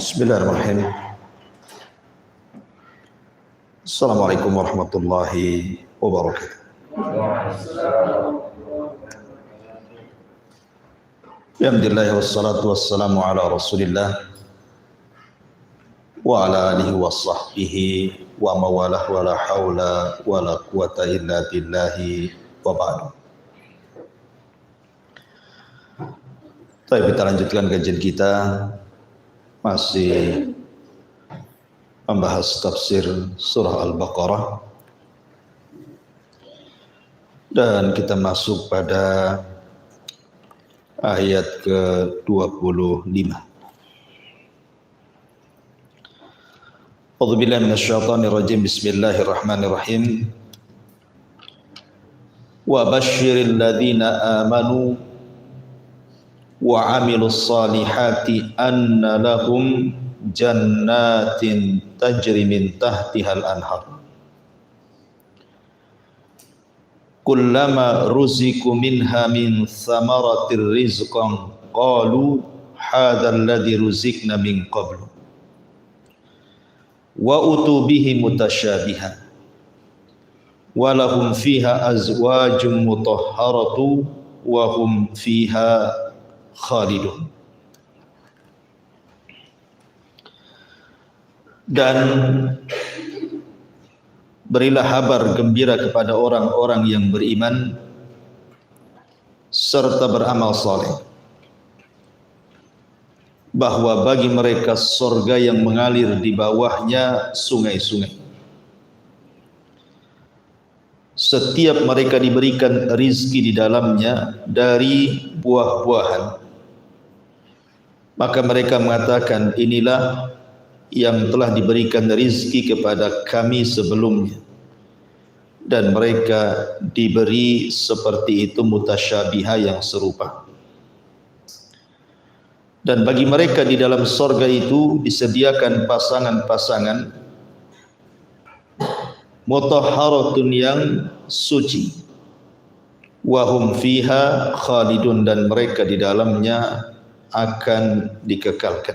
Bismillahirrahmanirrahim. Assalamualaikum warahmatullahi wabarakatuh. Alhamdulillah wassalatu wassalamu ala Rasulillah wa ala alihi wa sahbihi wa mawalah wa la hawla wa la quwata illa billahi wa ba'du. Kita lanjutkan kajian kita, masih membahas tafsir surah Al-Baqarah, dan kita masuk pada ayat ke-25. A'udzubillahi minasyaitonirrajim. Bismillahirrahmanirrahim. Wa basyiril ladzina amanu wa 'amilus solihati anna lahum jannatin tajri min tahtihal anhar kullama ruziqu minha min thamaratir rizqan qalu hadzal ladzi ruziqna min qablu wa utu bihi mutasyabihan wa lahum fiha azwajum mutahharatu wa hum fiha khalidun. Dan berilah kabar gembira kepada orang-orang yang beriman serta beramal saleh, bahwa bagi mereka surga yang mengalir di bawahnya sungai-sungai. Setiap mereka diberikan rizki di dalamnya dari buah-buahan, maka mereka mengatakan, inilah yang telah diberikan rizki kepada kami sebelumnya, dan mereka diberi seperti itu mutasyabiha yang serupa. Dan bagi mereka di dalam surga itu disediakan pasangan-pasangan mutahharatun yang suci, wa hum fiha khalidun, dan mereka di dalamnya akan dikekalkan.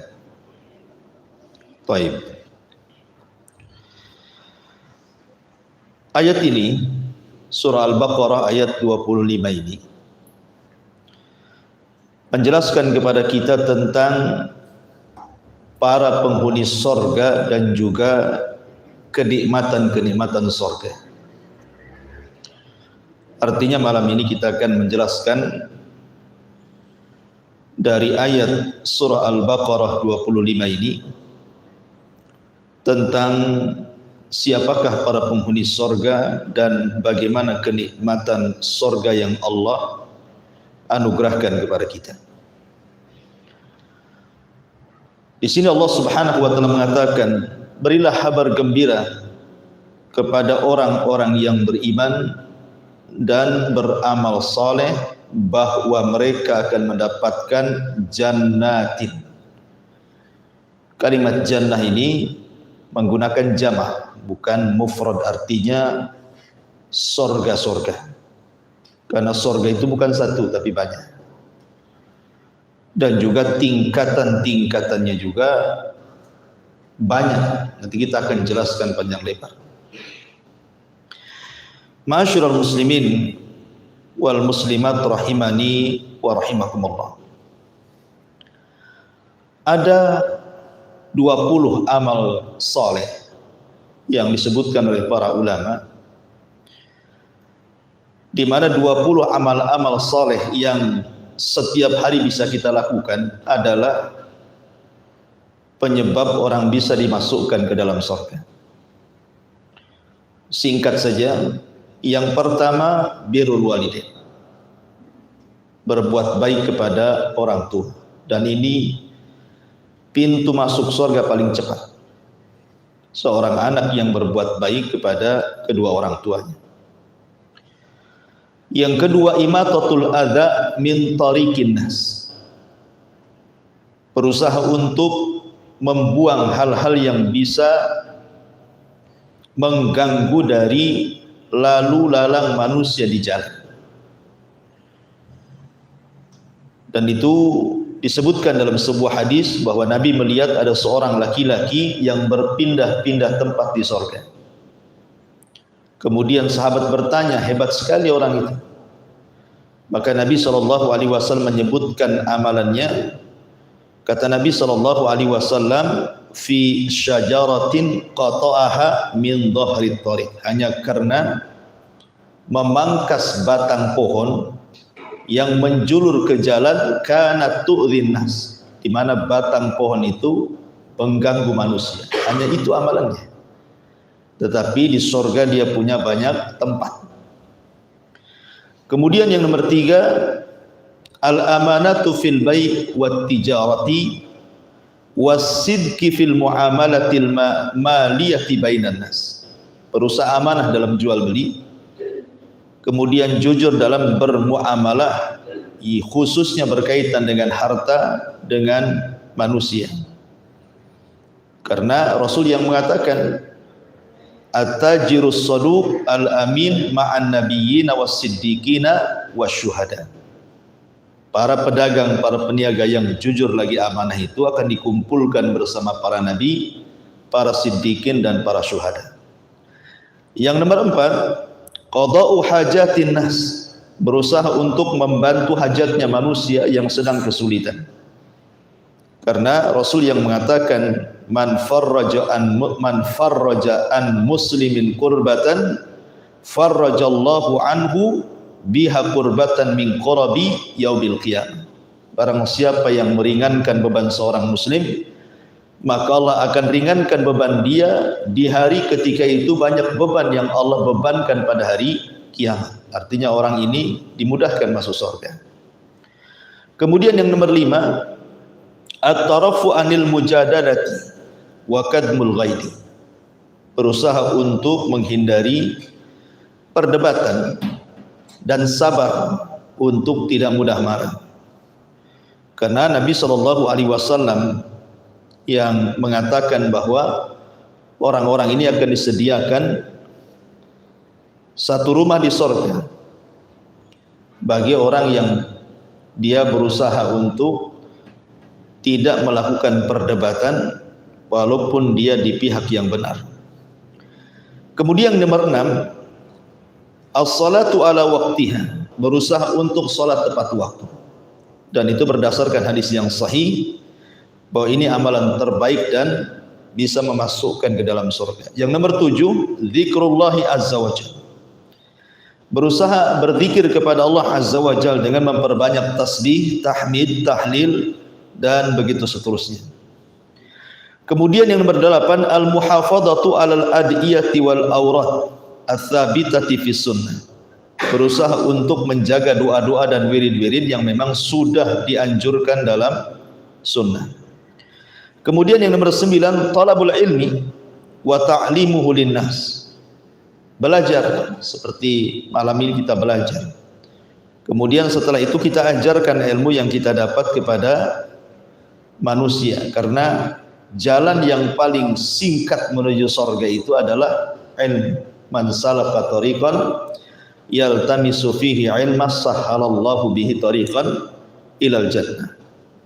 Baik. Ayat ini, surah Al-Baqarah ayat 25 ini menjelaskan kepada kita tentang para penghuni surga dan juga kenikmatan-kenikmatan surga. Artinya malam ini kita akan menjelaskan dari ayat surah Al-Baqarah 25 ini tentang siapakah para penghuni surga dan bagaimana kenikmatan surga yang Allah anugerahkan kepada kita. Di sini Allah Subhanahu wa taala mengatakan, berilah kabar gembira kepada orang-orang yang beriman dan beramal saleh bahwa mereka akan mendapatkan jannatin. Kalimat jannah ini menggunakan jamak, bukan mufrad, artinya sorga-sorga. Karena sorga itu bukan satu tapi banyak. Dan juga tingkatan-tingkatannya juga banyak. Nanti kita akan jelaskan panjang lebar. Ma'asyiral muslimin wal muslimat rahimani wa rahimakumullah. Ada 20 amal saleh yang disebutkan oleh para ulama, di mana 20 amal-amal saleh yang setiap hari bisa kita lakukan adalah penyebab orang bisa dimasukkan ke dalam surga. Singkat saja, yang pertama birrul walidain, berbuat baik kepada orang tua, dan ini pintu masuk surga paling cepat. Seorang anak yang berbuat baik kepada kedua orang tuanya. Yang kedua, imatatul adza min tariqin nas, berusaha untuk membuang hal-hal yang bisa mengganggu dari lalu lalang manusia di jalan. Dan itu disebutkan dalam sebuah hadis bahwa Nabi melihat ada seorang laki-laki yang berpindah-pindah tempat di sorga. Kemudian sahabat bertanya, hebat sekali orang itu. Maka Nabi SAW menyebutkan amalannya. Kata Nabi SAW, fi syajaratin qata'aha min dhahri thariq, hanya karena memangkas batang pohon yang menjulur ke jalan, kana tu'dhin nas, di mana batang pohon itu mengganggu manusia. Hanya itu amalannya. Tetapi di surga dia punya banyak tempat. Kemudian yang nomor 3, al-amanatu fil bai' wat tijarati was-sidqi fil muamalatil maliyati bainan nas. Berusaha amanah dalam jual beli, kemudian jujur dalam bermuamalah, khususnya berkaitan dengan harta, dengan manusia. Karena Rasul yang mengatakan, at-tajirus saduq al-amin ma'an nabiyyin was-siddiqina wasyuhada. Para pedagang, para peniaga yang jujur lagi amanah itu akan dikumpulkan bersama para nabi, para siddiqin dan para syuhada. Yang nomor 4, qada'u hajatin nas, berusaha untuk membantu hajatnya manusia yang sedang kesulitan. Karena Rasul yang mengatakan, man farraja an muslimin kurbatan farrajallahu anhu biha kurbatan min qurabi yaumil qiyamah. Barang siapa yang meringankan beban seorang muslim, maka Allah akan ringankan beban dia di hari ketika itu banyak beban yang Allah bebankan pada hari kiamat. Artinya orang ini dimudahkan masuk surga. Kemudian yang nomor 5, at-tarafu anil mujadalati wa kadmul ghaidi, berusaha untuk menghindari perdebatan dan sabar untuk tidak mudah marah. Karena Nabi SAW yang mengatakan bahwa orang-orang ini akan disediakan satu rumah di surga bagi orang yang dia berusaha untuk tidak melakukan perdebatan walaupun dia di pihak yang benar. Kemudian nomor 6, as-salatu ala waqtiha, berusaha untuk salat tepat waktu. Dan itu berdasarkan hadis yang sahih bahwa ini amalan terbaik dan bisa memasukkan ke dalam surga. Yang nomor 7, zikrullahi azza wajalla, berusaha berzikir kepada Allah azza wajalla dengan memperbanyak tasbih, tahmid, tahlil dan begitu seterusnya. Kemudian yang nomor 8, al-muhafadhatu alal adiyati wal aurat ats-tsabitati fis sunnah, berusaha untuk menjaga doa-doa dan wirid-wirid yang memang sudah dianjurkan dalam sunnah. Kemudian yang nomor 9, talabul ilmi wa ta'limuhu linnas, belajar seperti malam ini kita belajar. Kemudian setelah itu kita ajarkan ilmu yang kita dapat kepada manusia, karena jalan yang paling singkat menuju surga itu adalah ilmu. Man salaka tariqan yaltamisu fihi ilman sahhalallahu bihi tariqan ilal jannah.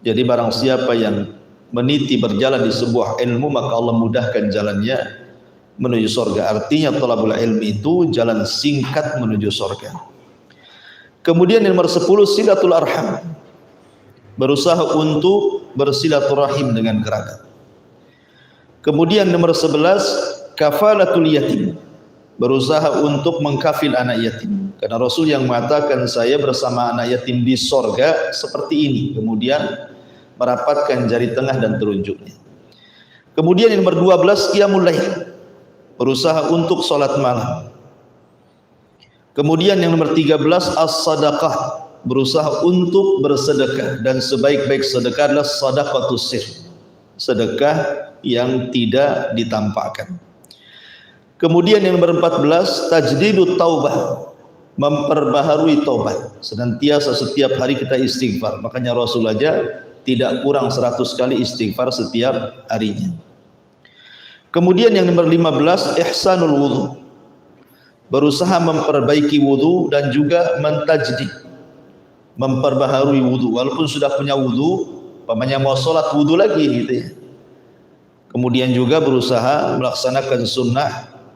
Jadi barang siapa yang meniti berjalan di sebuah ilmu, maka Allah mudahkan jalannya menuju surga. Artinya thalabul ilmi itu jalan singkat menuju surga. Kemudian nomor 10, silatul arham, berusaha untuk bersilaturahim dengan kerabat. Kemudian nomor 11, kafalatul yatim, berusaha untuk mengkafil anak yatim. Karena Rasul yang mengatakan, saya bersama anak yatim di sorga seperti ini. Kemudian merapatkan jari tengah dan telunjuknya. Kemudian yang nomor 12, qiyamul lail, berusaha untuk sholat malam. Kemudian yang nomor 13, as-sadaqah, berusaha untuk bersedekah, dan sebaik-baik sedekah adalah sadaqatus sir, sedekah yang tidak ditampakkan. Kemudian yang nomor 14, tajdidut taubah, memperbaharui taubat. Senantiasa setiap hari kita istighfar. Makanya Rasul aja tidak kurang 100 kali istighfar setiap harinya. Kemudian yang nomor 15, ihsanul wudu, berusaha memperbaiki wudu dan juga mentajdid, memperbaharui wudu. Walaupun sudah punya wudu, umpamanya mau sholat wudu lagi gitu ya. Kemudian juga berusaha melaksanakan sunnah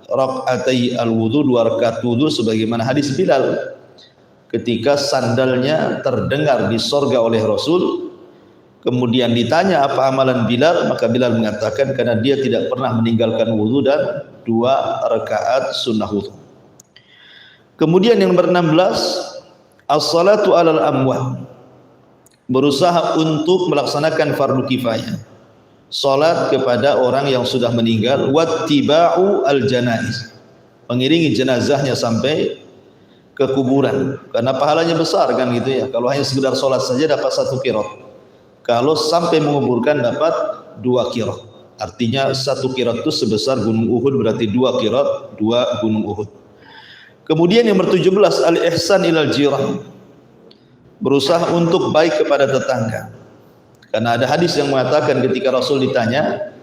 rakaatai al-wudu, 2 rakaat wudu sebagaimana hadis Bilal ketika sandalnya terdengar di sorga oleh Rasul. Kemudian ditanya apa amalan Bilal, maka Bilal mengatakan karena dia tidak pernah meninggalkan wudu dan 2 rakaat sunnah wudu. Kemudian yang nomor 16, as-salatu alal amwat, berusaha untuk melaksanakan fardu kifayah, salat kepada orang yang sudah meninggal, wattiba'u al-janaiz, mengiringi jenazahnya sampai ke kuburan, karena pahalanya besar kan gitu ya. Kalau hanya sekedar salat saja dapat 1 qirat. Kalau sampai menguburkan dapat 2 qirat. Artinya 1 qirat itu sebesar gunung Uhud, berarti 2 qirat 2 gunung Uhud. Kemudian yang ke-17, al-ihsan ilal jirah, berusaha untuk baik kepada tetangga. Karena ada hadis yang mengatakan ketika Rasul ditanya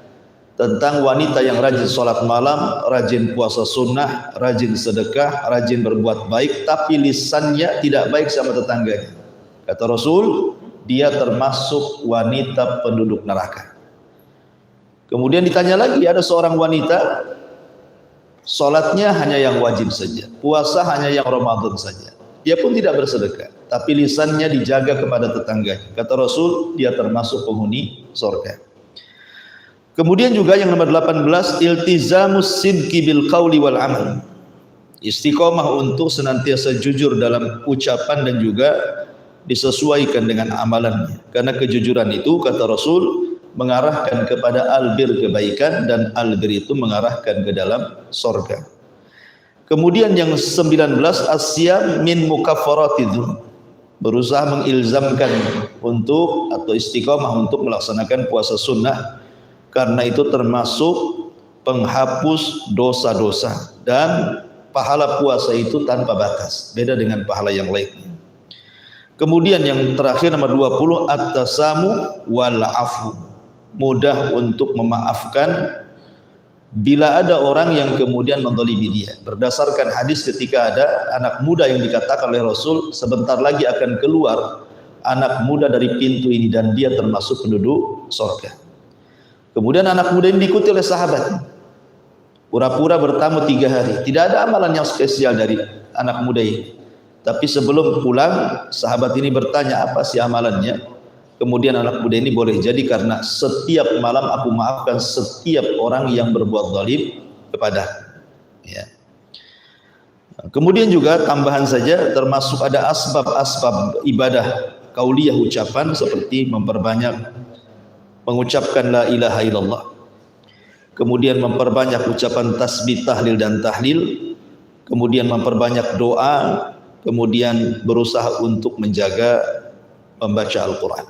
tentang wanita yang rajin sholat malam, rajin puasa sunnah, rajin sedekah, rajin berbuat baik, tapi lisannya tidak baik sama tetangganya. Kata Rasul, dia termasuk wanita penduduk neraka. Kemudian ditanya lagi, ada seorang wanita sholatnya hanya yang wajib saja, puasa hanya yang Ramadan saja, dia pun tidak bersedekah, tapi lisannya dijaga kepada tetangganya. Kata Rasul, dia termasuk penghuni surga. Kemudian juga yang nomor 18, iltizamus sidqi bil qauli wal amal, istiqomah untuk senantiasa jujur dalam ucapan dan juga disesuaikan dengan amalannya. Karena kejujuran itu kata Rasul mengarahkan kepada albir, kebaikan, dan albir itu mengarahkan ke dalam surga. Kemudian yang 19, asyam min mukaffaratidz, berusaha mengilzamkan untuk atau istiqomah untuk melaksanakan puasa sunnah, karena itu termasuk penghapus dosa-dosa, dan pahala puasa itu tanpa batas, beda dengan pahala yang lainnya. Kemudian yang terakhir nomor 20, at-tasamu wal afu, mudah untuk memaafkan bila ada orang yang kemudian menzalimi dia. Berdasarkan hadis ketika ada anak muda yang dikatakan oleh Rasul, sebentar lagi akan keluar anak muda dari pintu ini dan dia termasuk penduduk surga. Kemudian anak muda ini diikuti oleh sahabat, pura-pura bertamu 3 hari, tidak ada amalan yang spesial dari anak muda ini. Tapi sebelum pulang, sahabat ini bertanya, apa sih amalannya? Kemudian anak muda ini, boleh jadi karena setiap malam aku maafkan setiap orang yang berbuat zalim kepada. Ya. Kemudian juga tambahan saja, termasuk ada asbab-asbab ibadah kauliyah ucapan, seperti memperbanyak mengucapkan la ilaha illallah, kemudian memperbanyak ucapan tasbih, tahlil dan tahlil, kemudian memperbanyak doa, kemudian berusaha untuk menjaga membaca Al-Quran.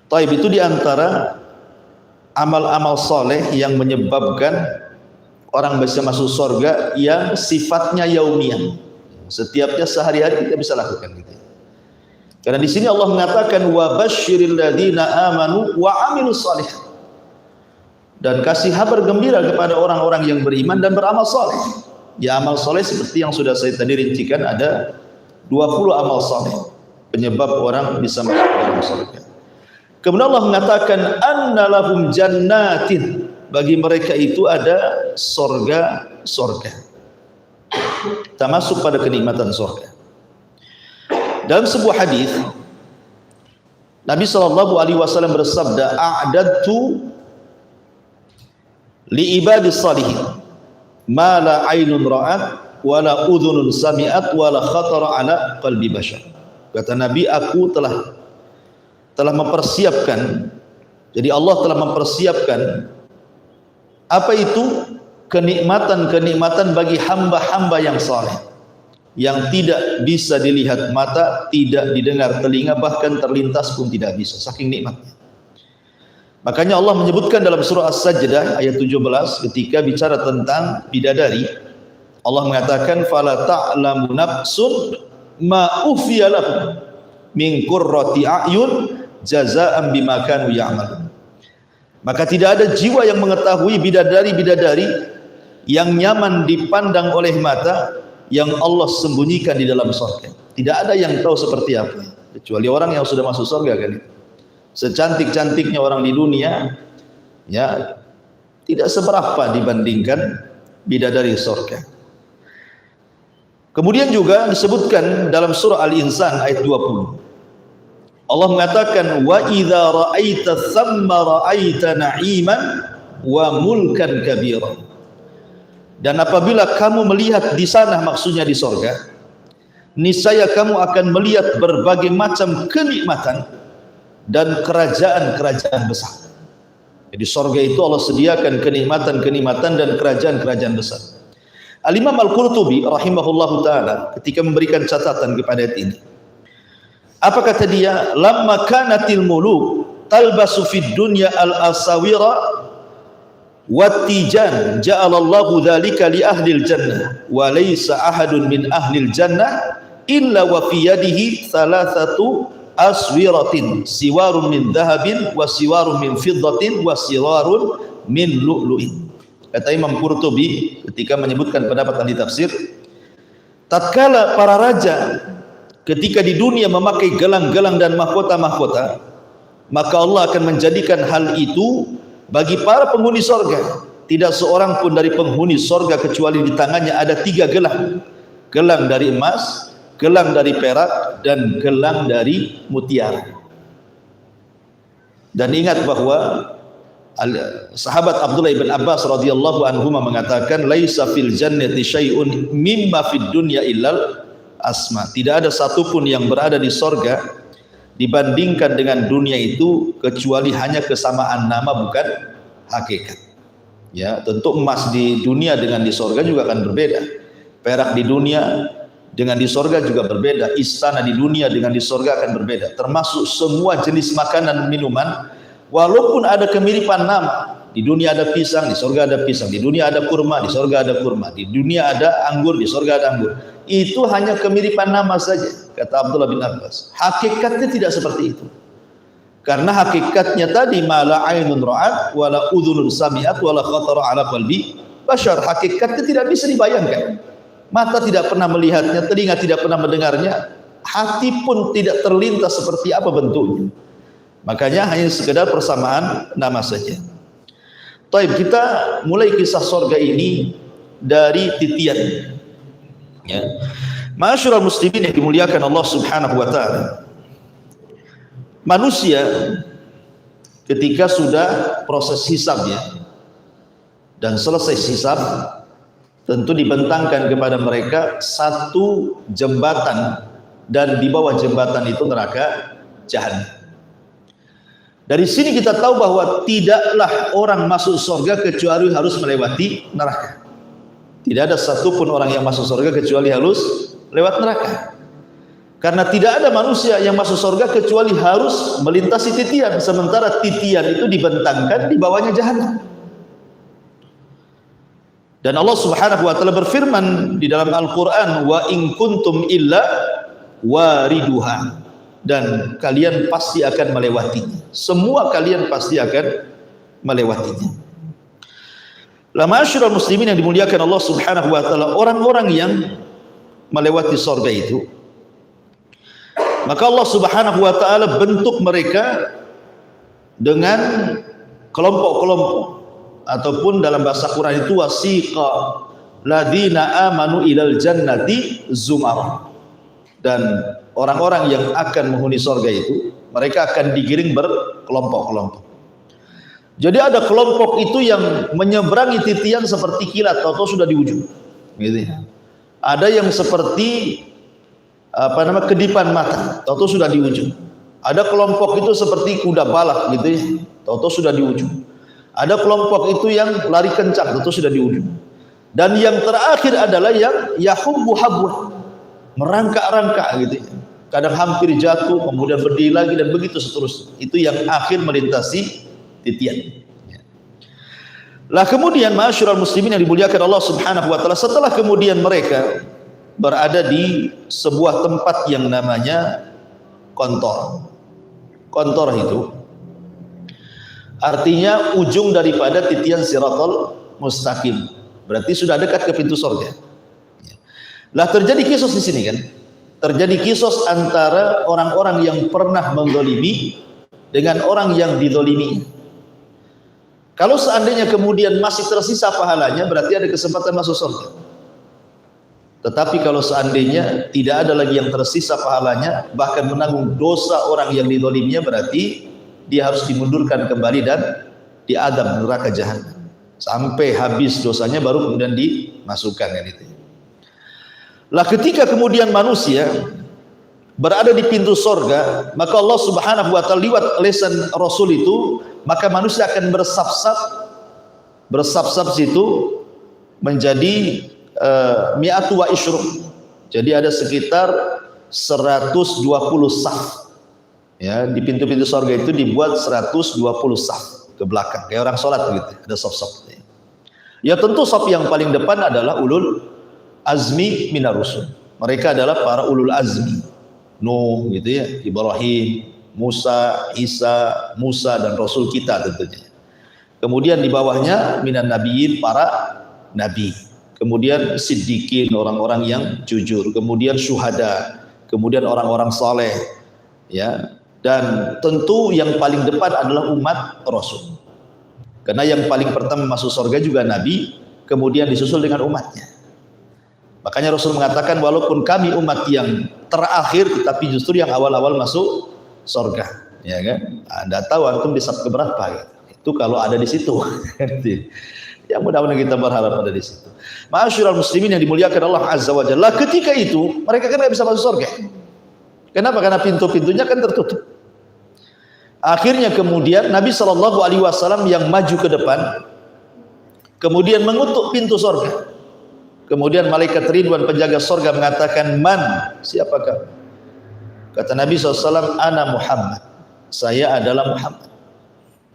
Taib, itu diantara amal-amal soleh yang menyebabkan orang bisa masuk surga yang sifatnya yaumiyah, setiapnya sehari-hari kita bisa lakukan gitu. Karena di sini Allah mengatakan wa basyiril ladzina amanu wa amilus shalihat, dan kasih kabar gembira kepada orang-orang yang beriman dan beramal soleh. Ya, amal soleh seperti yang sudah saya tadi rincikan, ada 20 amal soleh penyebab orang bisa masuk ke dalam surga. Kemudian Allah mengatakan anna lahum jannatin, bagi mereka itu ada surga-surga. Kita masuk pada kenikmatan surga. Dalam sebuah hadis Nabi SAW bersabda, a'dadtu li ibadis salihin ma la ainun ra'at wa la udhunun sami'at wa la khatara ala qalbi bashar. Kata Nabi, aku telah mempersiapkan, jadi Allah telah mempersiapkan apa itu kenikmatan-kenikmatan bagi hamba-hamba yang saleh, yang tidak bisa dilihat mata, tidak didengar telinga, bahkan terlintas pun tidak bisa, saking nikmatnya. Makanya Allah menyebutkan dalam surah As-Sajdah ayat 17 ketika bicara tentang bidadari, Allah mengatakan fala ta'lamu nafsun ma ufiya lahum min qurrati a'yun jazaa'an bima kanu ya'malun. Maka tidak ada jiwa yang mengetahui bidadari-bidadari yang nyaman dipandang oleh mata yang Allah sembunyikan di dalam surga. Tidak ada yang tahu seperti apa, kecuali orang yang sudah masuk surga kan. secantik-cantiknya orang di dunia, ya tidak seberapa dibandingkan bidadari surga. Kemudian juga disebutkan dalam surah Al-Insan ayat 20. Allah mengatakan wa idza ra'aita thamma ra'aita na'iman wa mulkan kabira. Dan apabila kamu melihat di sana, maksudnya di surga, niscaya kamu akan melihat berbagai macam kenikmatan dan kerajaan-kerajaan besar. Jadi surga itu Allah sediakan kenikmatan-kenikmatan dan kerajaan-kerajaan besar. Al-Imam Al-Qurtubi rahimahullahu taala ketika memberikan catatan kepada ayat ini, apa kata dia? Lamma kanatil muluk talbasu fid dunya al-asawira wattijan ja'alallahu dzalika li ahlil jannah wa laysa ahadun min ahlil jannah illa wa fi yadihi thalathatu aswiratin siwarun min dhahabin wa siwarun min fiddatin wa siwarun min lu'lu'in. Kata Imam Qurtubi ketika menyebutkan pendapat ahli tafsir, tatkala para raja ketika di dunia memakai gelang-gelang dan mahkota-mahkota, maka Allah akan menjadikan hal itu bagi para penghuni sorga. Tidak seorang pun dari penghuni sorga kecuali di tangannya ada 3 gelang. Gelang dari emas, gelang dari perak, dan gelang dari mutiara. Dan ingat bahwa sahabat Abdullah bin Abbas radhiyallahu anhu mengatakan, laisa fil jannati syai'un mimma fid dunya illal asma. Tidak ada satupun yang berada di sorga dibandingkan dengan dunia itu kecuali hanya kesamaan nama, bukan hakikat. Ya, tentu emas di dunia dengan di sorga juga akan berbeda. Perak di dunia dengan di sorga juga berbeda. Istana di dunia dengan di sorga akan berbeda. Termasuk semua jenis makanan minuman, walaupun ada kemiripan nama. Di dunia ada pisang, di sorga ada pisang. Di dunia ada kurma, di sorga ada kurma. Di dunia ada anggur, di sorga ada anggur. Itu hanya kemiripan nama saja, kata Abdullah bin Abbas. Hakikatnya tidak seperti itu. Karena hakikatnya tadi mala ainun ra'at wala udhunun sami'at wala khatara ala qalbi bashar. Hakikatnya tidak bisa dibayangkan. Mata tidak pernah melihatnya, telinga tidak pernah mendengarnya, hati pun tidak terlintas seperti apa bentuknya. Makanya hanya sekedar persamaan nama saja. Taib, kita mulai kisah surga ini dari titian. Ya. Ma'asyiral muslimin yang dimuliakan Allah Subhanahu wa taala. Manusia ketika sudah proses hisabnya dan selesai hisab, tentu dibentangkan kepada mereka satu jembatan, dan di bawah jembatan itu neraka jahanam. Dari sini kita tahu bahwa tidaklah orang masuk surga kecuali harus melewati neraka. Tidak ada satupun orang yang masuk surga kecuali harus lewat neraka. Karena tidak ada manusia yang masuk surga kecuali harus melintasi titian. Sementara titian itu dibentangkan di bawahnya jahanam. Dan Allah Subhanahu wa taala berfirman di dalam Al-Qur'an, wa in kuntum illa wariduha. Dan kalian pasti akan melewatinya. Semua kalian pasti akan melewatinya. La ma'asyiral muslimin yang dimuliakan Allah Subhanahu wa taala, orang-orang yang melewati surga itu, maka Allah Subhanahu wa taala bentuk mereka dengan kelompok-kelompok, ataupun dalam bahasa Quran itu wasiqa ladzina amanu ilal jannati zumara. Dan orang-orang yang akan menghuni surga itu, mereka akan digiring berkelompok-kelompok. Jadi ada kelompok itu yang menyeberangi titian seperti kilat, atau sudah di ujung. Gitu. Ada yang seperti kedipan mata, atau sudah di ujung. Ada kelompok itu seperti kuda balap, gitu ya, atau sudah di ujung. Ada kelompok itu yang lari kencang, atau sudah di ujung. Dan yang terakhir adalah yang yahubbu habwa, merangkak-rangkak gitu ya. Kadang hampir jatuh, kemudian berdiri lagi, dan begitu seterusnya. Itu yang akhir melintasi titian. Lah kemudian ma'asyiral muslimin yang dimuliakan Allah Subhanahu wa taala, setelah kemudian mereka berada di sebuah tempat yang namanya kontor. Kontor itu artinya ujung daripada titian siratal mustaqim. Berarti sudah dekat ke pintu surga. Lah terjadi kisos di sini kan? Terjadi kisos antara orang-orang yang pernah mendzalimi dengan orang yang dizalimi. Kalau seandainya kemudian masih tersisa pahalanya, berarti ada kesempatan masuk surga. Tetapi kalau seandainya tidak ada lagi yang tersisa pahalanya, bahkan menanggung dosa orang yang dizaliminya, berarti dia harus dimundurkan kembali dan diadab neraka jahanam sampai habis dosanya, baru kemudian dimasukkan kan itu. Lah ketika kemudian manusia berada di pintu sorga, maka Allah Subhanahu wa ta'ala lewat lisan Rasul itu, maka manusia akan bersab-sab situ menjadi mi'atu wa isyruk. Jadi ada sekitar 120 saf. Ya, di pintu-pintu sorga itu dibuat 120 saf ke belakang, kayak orang sholat begitu, ada saf-saf. Ya tentu saf yang paling depan adalah ulul azmi minar rusul. Mereka adalah para ulul azmi. Nuh gitu ya, Ibrahim, Musa, Isa, Musa dan Rasul kita tentunya. Kemudian di bawahnya minan nabiyyin, para nabi. Kemudian siddiqin, orang-orang yang jujur. Kemudian syuhada. Kemudian orang-orang saleh. Ya. Dan tentu yang paling depan adalah umat Rasul. Karena yang paling pertama masuk surga juga nabi, kemudian disusul dengan umatnya. Makanya Rasul mengatakan walaupun kami umat yang terakhir, tetapi justru yang awal-awal masuk surga, ya kan? Anda tahu antum di saf keberapa gitu. Itu kalau ada di situ. Ya mudah-mudahan kita berharap ada di situ. Ma'asyiral muslimin yang dimuliakan Allah Azza wa Jalla, ketika itu mereka kan tidak bisa masuk surga. Kenapa? Karena pintu-pintunya kan tertutup. Akhirnya kemudian Nabi SAW yang maju ke depan, kemudian mengutuk pintu surga. Kemudian malaikat Ridwan penjaga surga mengatakan, man, siapakah? Kata Nabi SAW, ana Muhammad, saya adalah Muhammad.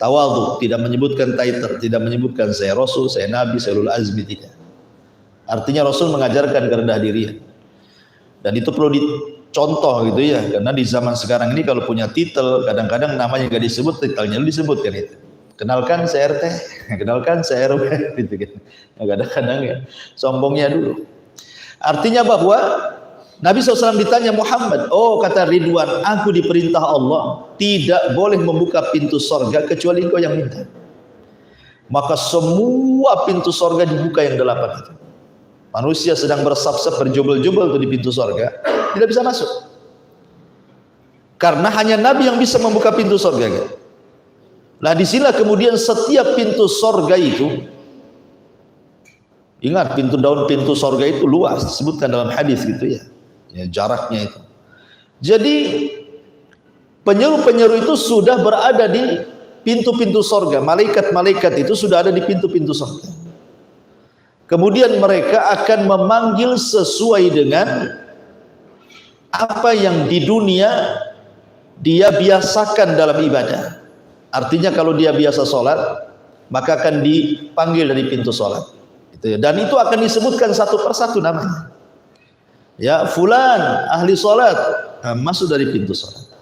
Tawadhu, tidak menyebutkan title, tidak menyebutkan saya Rasul, saya Nabi, saya ulul azmi, tidak. Artinya Rasul mengajarkan kerendah dirian. Dan itu perlu dicontoh gitu ya, karena di zaman sekarang ini kalau punya titel, kadang-kadang namanya gak disebut, titelnya disebutkan itu. Kenalkan saya RT, kenalkan saya RW, gitu kan. Kadang-kadang ya sombongnya dulu. Artinya bahwa Nabi SAW ditanya Muhammad, oh kata Ridwan, aku diperintah Allah tidak boleh membuka pintu sorga kecuali engkau yang minta. Maka semua pintu sorga dibuka yang 8 itu. Manusia sedang bersab-sab berjubel-jubel tuh di pintu sorga, tidak bisa masuk. Karena hanya Nabi yang bisa membuka pintu sorga gitu. Nah disinilah kemudian setiap pintu sorga itu, ingat pintu sorga itu luas, disebutkan dalam hadis gitu ya, jaraknya itu. Jadi penyeru-penyeru itu sudah berada di pintu-pintu sorga, malaikat-malaikat itu sudah ada di pintu-pintu sorga. Kemudian mereka akan memanggil sesuai dengan apa yang di dunia dia biasakan dalam ibadah. Artinya kalau dia biasa sholat, maka akan dipanggil dari pintu sholat. Dan itu akan disebutkan satu persatu namanya. Ya, fulan ahli sholat, masuk dari pintu sholat.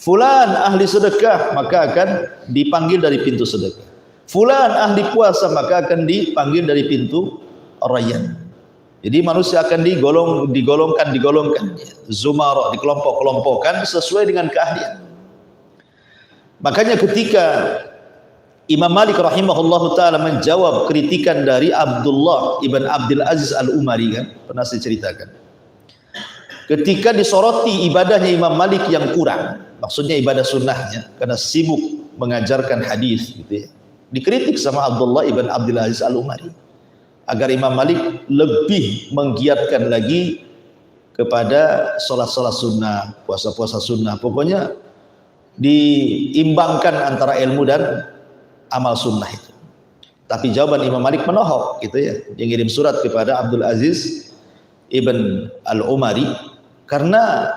Fulan ahli sedekah, maka akan dipanggil dari pintu sedekah. Fulan ahli puasa, maka akan dipanggil dari pintu Rayyan. Jadi manusia akan digolongkan, zumara, dikelompok-kelompokkan sesuai dengan keahlian. Makanya ketika Imam Malik rahimahullahu ta'ala menjawab kritikan dari Abdullah ibn Abdul Aziz al-Umari, kan pernah saya ceritakan, ketika disoroti ibadahnya Imam Malik yang kurang, maksudnya ibadah sunnahnya, karena sibuk mengajarkan hadis gitu ya, dikritik sama Abdullah ibn Abdul Aziz al-Umari agar Imam Malik lebih menggiatkan lagi kepada sholat-sholat sunnah, puasa-puasa sunnah, pokoknya diimbangkan antara ilmu dan amal sunnah itu. Tapi jawaban Imam Malik menohok gitu ya. Dia ngirim surat kepada Abdul Aziz ibn al-Umari, karena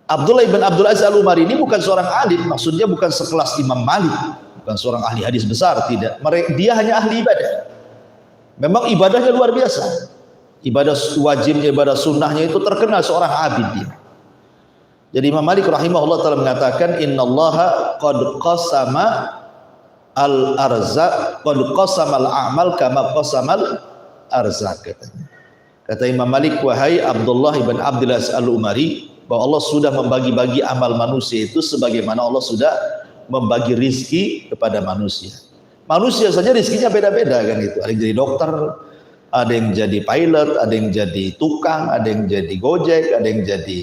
Abdullah ibn Abdul Aziz al-Umari ini bukan seorang alim, maksudnya bukan sekelas Imam Malik, bukan seorang ahli hadis besar, tidak. Dia hanya ahli ibadah. Memang ibadahnya luar biasa. Ibadah wajibnya, ibadah sunnahnya itu terkenal, seorang abid dia. Jadi Imam Malik rahimahullah ta'ala mengatakan, innallaha qad qasama al-arzaq, qad qasama al-a'mal kama qasamal arzaq, katanya. Kata Imam Malik, wahai Abdullah ibn Abdul Aziz al-Umari, bahwa Allah sudah membagi-bagi amal manusia itu sebagaimana Allah sudah membagi rizki kepada manusia. Manusia saja rizkinya beda-beda kan gitu. Ada yang jadi dokter, ada yang jadi pilot, ada yang jadi tukang, ada yang jadi gojek, ada yang jadi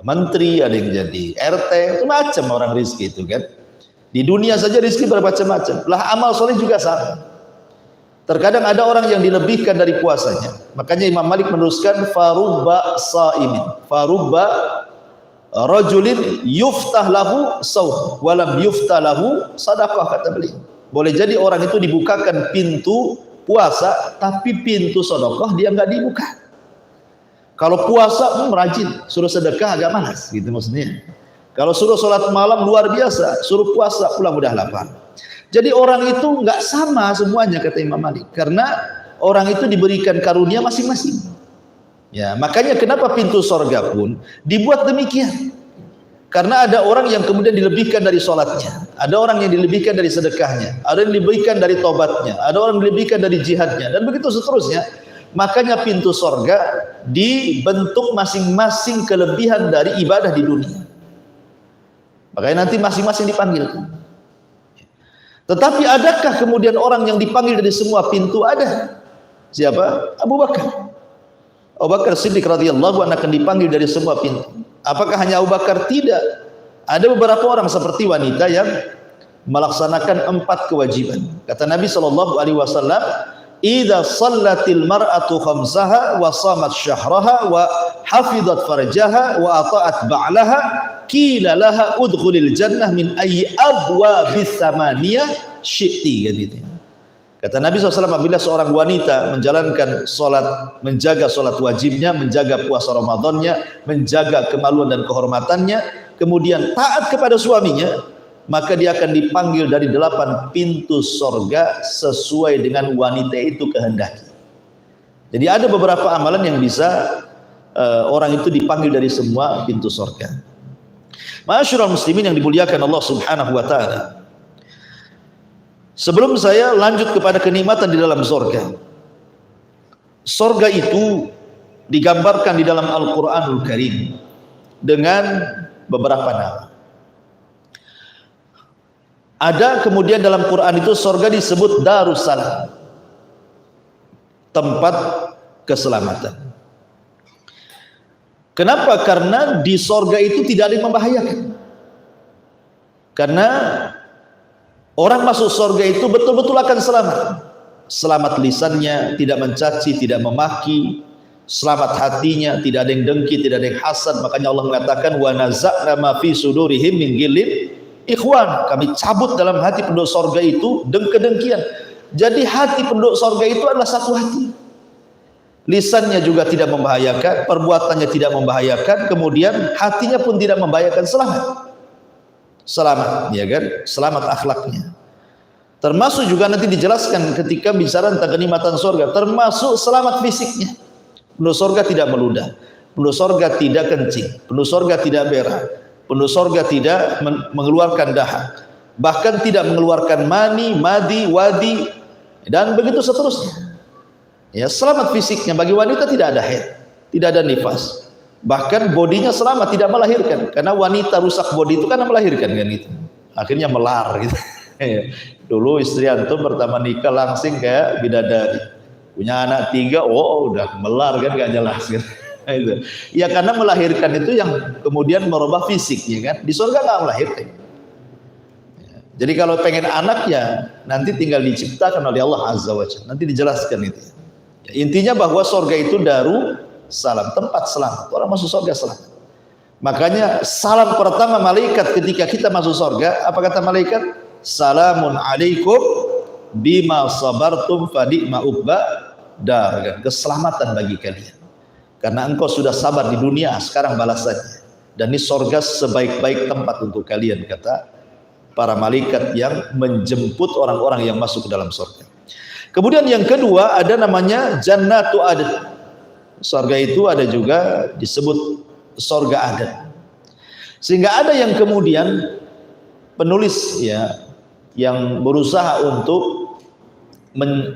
menteri, ada yang jadi RT, itu macam orang rizki itu kan. Di dunia saja rizki bermacam-macam. Lah amal soleh juga sama. Terkadang ada orang yang dilebihkan dari puasanya. Makanya Imam Malik meneruskan farubba saimin, farubba rajulin yuftah lahu saum walam yuftah lahu sadaqah, kata beliau. Boleh jadi orang itu dibukakan pintu puasa tapi pintu sedekah dia enggak dibuka. Kalau puasa rajin, suruh sedekah agak malas gitu maksudnya. Kalau suruh sholat malam luar biasa, suruh puasa pulang udah lapar. Jadi orang itu nggak sama semuanya kata Imam Malik, karena orang itu diberikan karunia masing-masing. Ya, makanya kenapa pintu sorga pun dibuat demikian. Karena ada orang yang kemudian dilebihkan dari sholatnya, ada orang yang dilebihkan dari sedekahnya, ada yang dilebihkan dari tobatnya, ada orang yang dilebihkan dari jihadnya, dan begitu seterusnya. Makanya pintu sorga dibentuk masing-masing kelebihan dari ibadah di dunia. Makanya nanti masing-masing dipanggil. Tetapi adakah kemudian orang yang dipanggil dari semua pintu? Ada. Siapa? Abu Bakar. Abu Bakar Siddiq radhiyallahu anhu akan dipanggil dari semua pintu. Apakah hanya Abu Bakar? Tidak. Ada beberapa orang seperti wanita yang melaksanakan 4 kewajiban. Kata Nabi SAW, "Idza shallatil mar'atu khamsaha wa shamat syahraha wa hafizat farjaha wa ata'at ba'laha qila laha udkhulil jannah min ayyi abwabis samaniyah syi'ti." Gitu. Kata Nabi SAW, apabila seorang wanita menjalankan sholat, menjaga sholat wajibnya, menjaga puasa Ramadannya, menjaga kemaluan dan kehormatannya, kemudian taat kepada suaminya, maka dia akan dipanggil dari 8 pintu sorga sesuai dengan wanita itu kehendaki. Jadi ada beberapa amalan yang bisa orang itu dipanggil dari semua pintu sorga. Ma'asyiral muslimin yang dimuliakan Allah Subhanahu wa taala. Sebelum saya lanjut kepada kenikmatan di dalam sorga, sorga itu digambarkan di dalam Al-Quranul Karim dengan beberapa nama. Ada kemudian dalam Quran itu sorga disebut Darussalam, tempat keselamatan. Kenapa? Karena di sorga itu tidak ada yang membahayakan. Karena orang masuk sorga itu betul-betul akan selamat. Selamat lisannya, tidak mencaci, tidak memaki. Selamat hatinya, tidak ada yang dengki, tidak ada yang hasad. Makanya Allah mengatakan, wa naza'na ma fi sudurihim min ghillin ikhwan. Kami cabut dalam hati penduduk sorga itu kedengkian. Jadi hati penduduk sorga itu adalah satu hati. Lisannya juga tidak membahayakan, perbuatannya tidak membahayakan, kemudian hatinya pun tidak membahayakan. Selamat, ya kan? Selamat akhlaknya. Termasuk juga nanti dijelaskan ketika bicara tentang kenikmatan surga, termasuk selamat fisiknya. Penduduk surga tidak meludah, penduduk surga tidak kencing, penduduk surga tidak berak, penduduk surga tidak mengeluarkan dahak, bahkan tidak mengeluarkan mani, madi, wadi, dan begitu seterusnya. Ya, selamat fisiknya. Bagi wanita tidak ada haid, tidak ada nifas. Bahkan bodinya selamat, tidak melahirkan. Karena wanita rusak bodi itu karena melahirkan kan gitu. Akhirnya melar gitu. Dulu istri antum pertama nikah langsing kayak bidadari. Punya anak 3, oh udah melar kan, gak jelas gitu. Ya karena melahirkan itu yang kemudian merubah fisik, ya kan. Di surga gak melahirkan. Jadi kalau pengen anak ya nanti tinggal diciptakan oleh Allah Azza wa Jalla. Nanti dijelaskan itu. Ya, intinya bahwa surga itu Darussalam, tempat selamat. Orang masuk surga selamat. Makanya salam pertama malaikat ketika kita masuk surga, apa kata malaikat? Salamun alaikum bima sabartum fa ni'ma uqbadar. Keselamatan bagi kalian. Karena engkau sudah sabar di dunia, sekarang balasannya. Dan ini surga sebaik-baik tempat untuk kalian, kata para malaikat yang menjemput orang-orang yang masuk ke dalam surga. Kemudian yang kedua ada namanya Jannatu Adn. Surga itu ada juga disebut surga Aden. Sehingga ada yang kemudian penulis ya yang berusaha untuk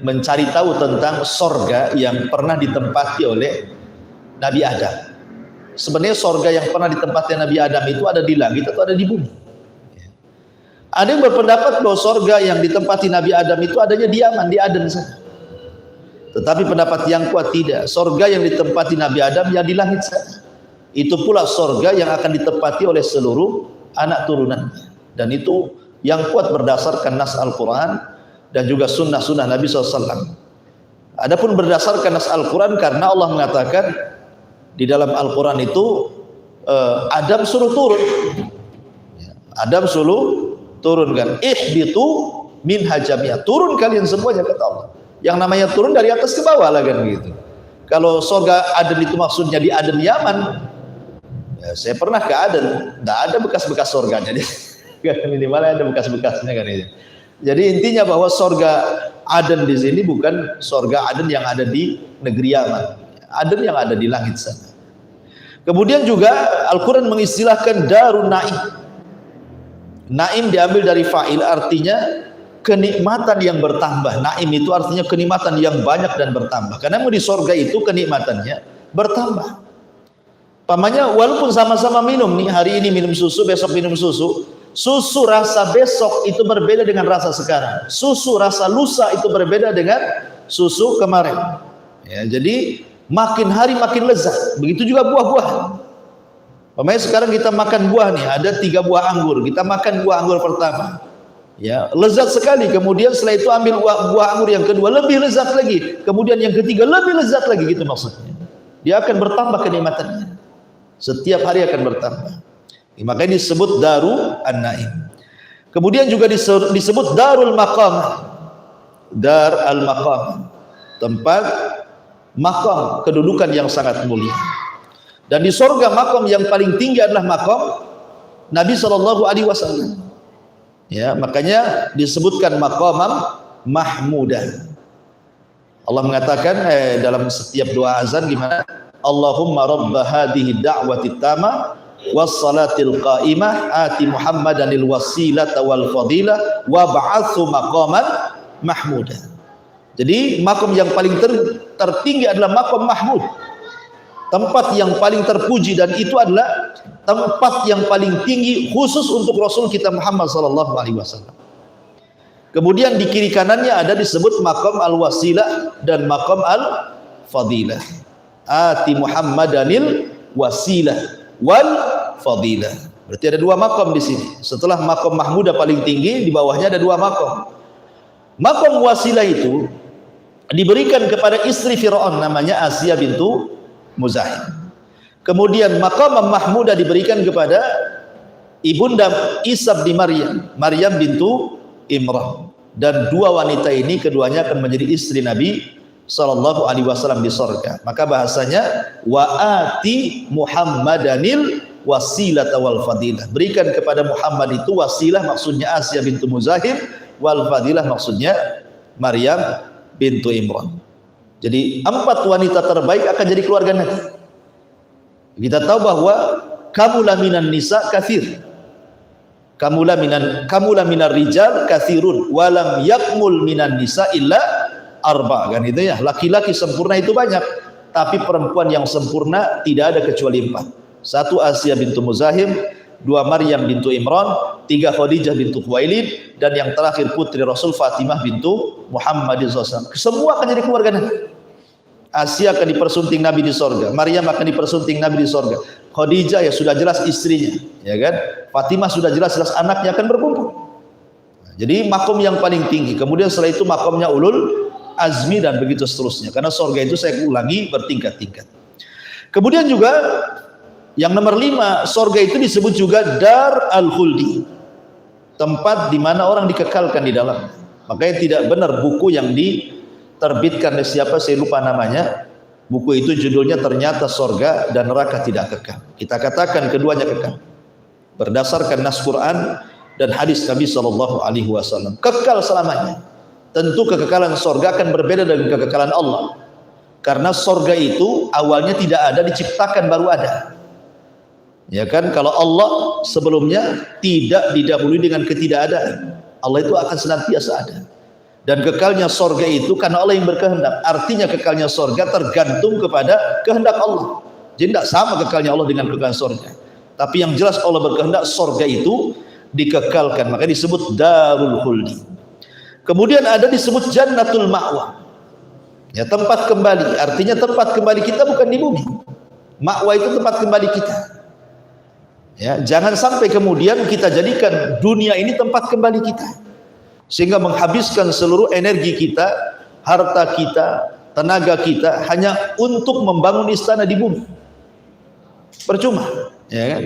mencari tahu tentang surga yang pernah ditempati oleh Nabi Adam. Sebenarnya surga yang pernah ditempati Nabi Adam itu ada di langit atau ada di bumi? Ada yang berpendapat bahwa sorga yang ditempati Nabi Adam itu adanya di Yaman, di Aden sana. Tetapi pendapat yang kuat tidak. Sorga yang ditempati Nabi Adam yang di langit sana. Itu pula sorga yang akan ditempati oleh seluruh anak turunannya. Dan itu yang kuat berdasarkan nas Al-Quran dan juga sunnah-sunnah Nabi SAW. Adapun berdasarkan nas Al-Quran, karena Allah mengatakan di dalam Al-Quran itu Adam suruh turun. Adam suruh turunkan, ihbitu minha jami'a, turun kalian semuanya, kata Allah. Yang namanya turun dari atas ke bawah lah kan gitu. Kalau surga Aden itu maksudnya di Aden Yaman, ya, saya pernah ke Aden, tidak ada bekas-bekas surganya, minimal ada bekas-bekasnya kan itu. Jadi intinya bahwa surga Aden di sini bukan surga Aden yang ada di negeri Yaman, Aden yang ada di langit sana. Kemudian juga Al-Quran mengistilahkan Darun Naim. Naim diambil dari fa'il, artinya kenikmatan yang bertambah. Naim itu artinya kenikmatan yang banyak dan bertambah. Karena di surga itu kenikmatannya bertambah. Pamannya walaupun sama-sama minum nih, hari ini minum susu, besok minum susu. Susu rasa besok itu berbeda dengan rasa sekarang. Susu rasa lusa itu berbeda dengan susu kemarin. Ya, jadi makin hari makin lezat. Begitu juga buah-buahan. Pamannya sekarang kita makan buah nih, ada 3 buah anggur. Kita makan buah anggur pertama. Ya, lezat sekali. Kemudian setelah itu ambil buah anggur yang kedua, lebih lezat lagi. Kemudian yang ketiga lebih lezat lagi, gitu maksudnya. Dia akan bertambah kenikmatannya. Setiap hari akan bertambah. Makanya disebut Daru An-Naim. Kemudian juga disebut Darul Maqam. Dar al-Maqam. Tempat maqam, kedudukan yang sangat mulia. Dan di surga makom yang paling tinggi adalah makom Nabi SAW. Ya, makanya disebutkan makomam mahmudah. Allah mengatakan dalam setiap doa azan gimana? Allahumma rabba hadhihi da'wati tama was salatil qa'imah ati Muhammadanil wasilata wal fadilah wa ba'athu maqaman mahmudah. Jadi makom yang paling tertinggi adalah makom mahmud. Tempat yang paling terpuji, dan itu adalah tempat yang paling tinggi khusus untuk Rasul kita Muhammad SAW. Kemudian di kiri kanannya ada disebut maqam al-wasilah dan maqam al-fadilah. Ati Muhammadanil wasilah wal fadilah. Berarti ada 2 maqam di sini. Setelah maqam mahmudah paling tinggi, di bawahnya ada 2 maqam. Maqam wasilah itu diberikan kepada istri Fir'aun, namanya Asiyah bintu Muzahim. Kemudian maqam mahmudah diberikan kepada ibunda Isa bin Maryam bintu Imran. Dan 2 wanita ini keduanya akan menjadi istri Nabi SAW di surga. Maka bahasanya wa ati Muhammadanil wasilata wal fadilah. Berikan kepada Muhammad itu wasilah, maksudnya Asiyah bintu Muzahim, wal fadilah maksudnya Maryam bintu Imran. Jadi 4 wanita terbaik akan jadi keluarga Nabi. Kita tahu bahwa kamula minan nisa kathir, kamula minar rijal kathirun, walam yakmul minan nisa illa arba, kan itu ya. Laki-laki sempurna itu banyak, tapi perempuan yang sempurna tidak ada kecuali 4. 1 Asiyah bintu Muzahim, 2 Maryam bintu Imran, 3 Khadijah bintu Khuwailid, dan yang terakhir putri Rasul Fatimah bintu Muhammad SAW. Semua akan jadi keluarga Nabi. Asiyah akan dipersunting Nabi di sorga, Maryam akan dipersunting Nabi di sorga, Khadijah ya sudah jelas istrinya, ya kan? Fatimah sudah jelas-jelas anaknya akan berkumpul. Jadi makom yang paling tinggi. Kemudian setelah itu makomnya ulul azmi dan begitu seterusnya. Karena sorga itu saya ulangi bertingkat-tingkat. Kemudian juga yang nomor 5, sorga itu disebut juga Dar al-Khuldi, tempat di mana orang dikekalkan di dalam. Makanya tidak benar buku yang diterbitkan oleh siapa saya lupa namanya. Buku itu judulnya ternyata sorga dan neraka tidak kekal. Kita katakan keduanya kekal. Berdasarkan nas Quran dan hadis Nabi SAW, kekal selamanya. Tentu kekekalan sorga akan berbeda dengan kekekalan Allah. Karena sorga itu awalnya tidak ada, diciptakan baru ada. Ya kan, kalau Allah sebelumnya tidak didahului dengan ketidakadaan, Allah itu akan senantiasa ada. Dan kekalnya sorga itu karena Allah yang berkehendak. Artinya kekalnya sorga tergantung kepada kehendak Allah. Jadi tidak sama kekalnya Allah dengan kekal sorga. Tapi yang jelas Allah berkehendak sorga itu dikekalkan, maka disebut darul khuldi. Kemudian ada disebut jannatul ma'wa, ya, tempat kembali. Artinya tempat kembali kita bukan di bumi. Ma'wa itu tempat kembali kita. Ya, jangan sampai kemudian kita jadikan dunia ini tempat kembali kita, sehingga menghabiskan seluruh energi kita, harta kita, tenaga kita hanya untuk membangun istana di bumi. Percuma, ya kan?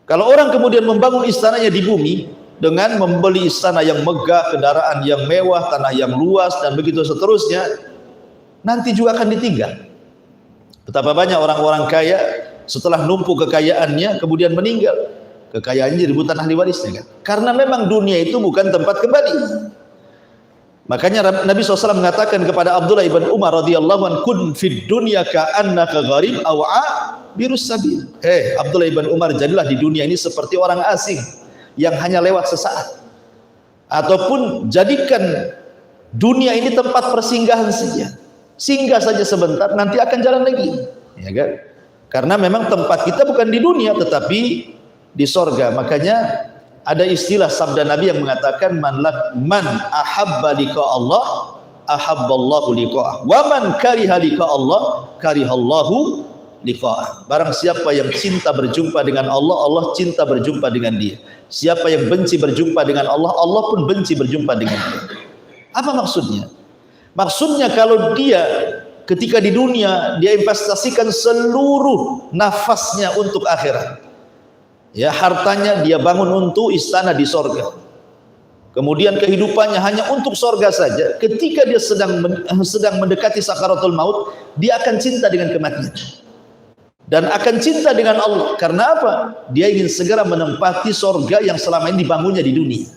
Kalau orang kemudian membangun istananya di bumi dengan membeli istana yang megah, kendaraan yang mewah, tanah yang luas, dan begitu seterusnya, nanti juga akan ditinggal. Betapa banyak orang-orang kaya setelah numpuk kekayaannya kemudian meninggal, kekayaannya direbut ahli warisnya, kan? Karena memang dunia itu bukan tempat kembali. Makanya Nabi SAW mengatakan kepada Abdullah ibn Umar radhiyallahu anhu, kun fid dunya ka'annaka gharib aw abirus sabil. Abdullah ibn Umar, jadilah di dunia ini seperti orang asing yang hanya lewat sesaat, ataupun jadikan dunia ini tempat persinggahan saja. Singgah saja sebentar, nanti akan jalan lagi, ya kan? Karena memang tempat kita bukan di dunia tetapi di sorga. Makanya ada istilah sabda Nabi yang mengatakan man ahabba liqa Allah ahabballahu liqa'ah, wa man kariha liqa Allah karihallahu liqa'ah. Barang siapa yang cinta berjumpa dengan Allah, Allah cinta berjumpa dengan dia. Siapa yang benci berjumpa dengan Allah, Allah pun benci berjumpa dengan dia. Apa maksudnya? Maksudnya kalau dia ketika di dunia dia investasikan seluruh nafasnya untuk akhirat, ya, hartanya dia bangun untuk istana di sorga, kemudian kehidupannya hanya untuk sorga saja. Ketika dia sedang mendekati sakaratul maut, dia akan cinta dengan kematian dan akan cinta dengan Allah. Karena apa? Dia ingin segera menempati sorga yang selama ini dibangunnya di dunia,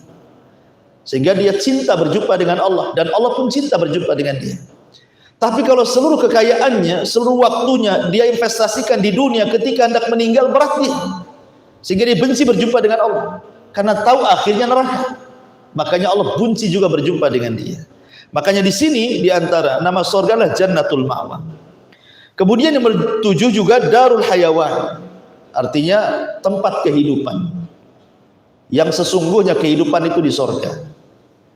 sehingga dia cinta berjumpa dengan Allah dan Allah pun cinta berjumpa dengan dia. Tapi kalau seluruh kekayaannya, seluruh waktunya dia investasikan di dunia, ketika hendak meninggal berat dia, sehingga dia benci berjumpa dengan Allah karena tahu akhirnya neraka. Makanya Allah benci juga berjumpa dengan dia. Makanya di sini di antara nama surga adalah jannatul ma'wa. Kemudian yang ketujuh juga darul hayawan, artinya tempat kehidupan. Yang sesungguhnya kehidupan itu di surga.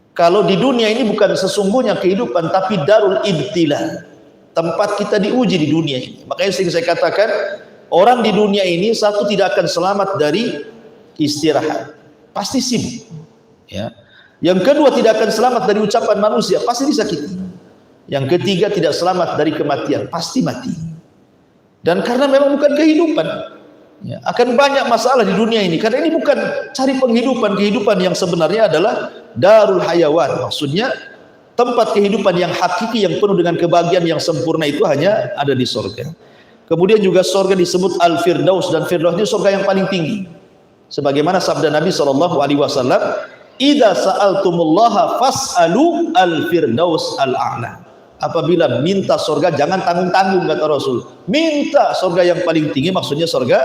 Kalau di dunia ini bukan sesungguhnya kehidupan, tapi darul ibtila, tempat kita diuji di dunia ini. Makanya sering saya katakan, orang di dunia ini satu tidak akan selamat dari istirahat, pasti sibuk, ya. Yang kedua tidak akan selamat dari ucapan manusia, pasti disakiti. Yang ketiga tidak selamat dari kematian, pasti mati. Dan karena memang bukan kehidupan, ya, akan banyak masalah di dunia ini. Karena ini bukan cari kehidupan yang sebenarnya adalah darul hayawan. Maksudnya tempat kehidupan yang hakiki, yang penuh dengan kebahagiaan yang sempurna itu hanya ada di surga. Kemudian juga surga disebut al-firdaus, dan firdaus ini surga yang paling tinggi. Sebagaimana sabda Nabi SAW, idza sa'altumullaha fas'alu al-firdaus al-a'la. Apabila minta surga jangan tanggung-tanggung, kata Rasul. Minta surga yang paling tinggi, maksudnya surga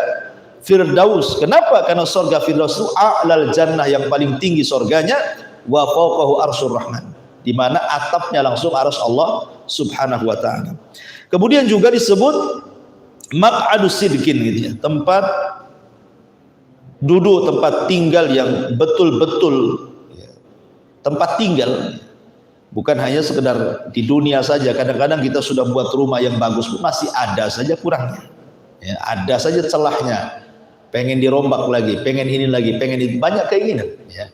firdaus. Kenapa? Karena surga firdaus itu a'lal jannah, yang paling tinggi surganya, wa fawqahu arsyur rahman, di mana atapnya langsung arsy Allah Subhanahu wa taala. Kemudian juga disebut maq'adus sidqin, gitu ya, tempat duduk, tempat tinggal yang betul-betul, ya, tempat tinggal. Bukan hanya sekedar di dunia saja. Kadang-kadang kita sudah buat rumah yang bagus, masih ada saja kurangnya, ya, ada saja celahnya, pengen dirombak lagi, pengen ini lagi, pengen ini, banyak keinginan, ya.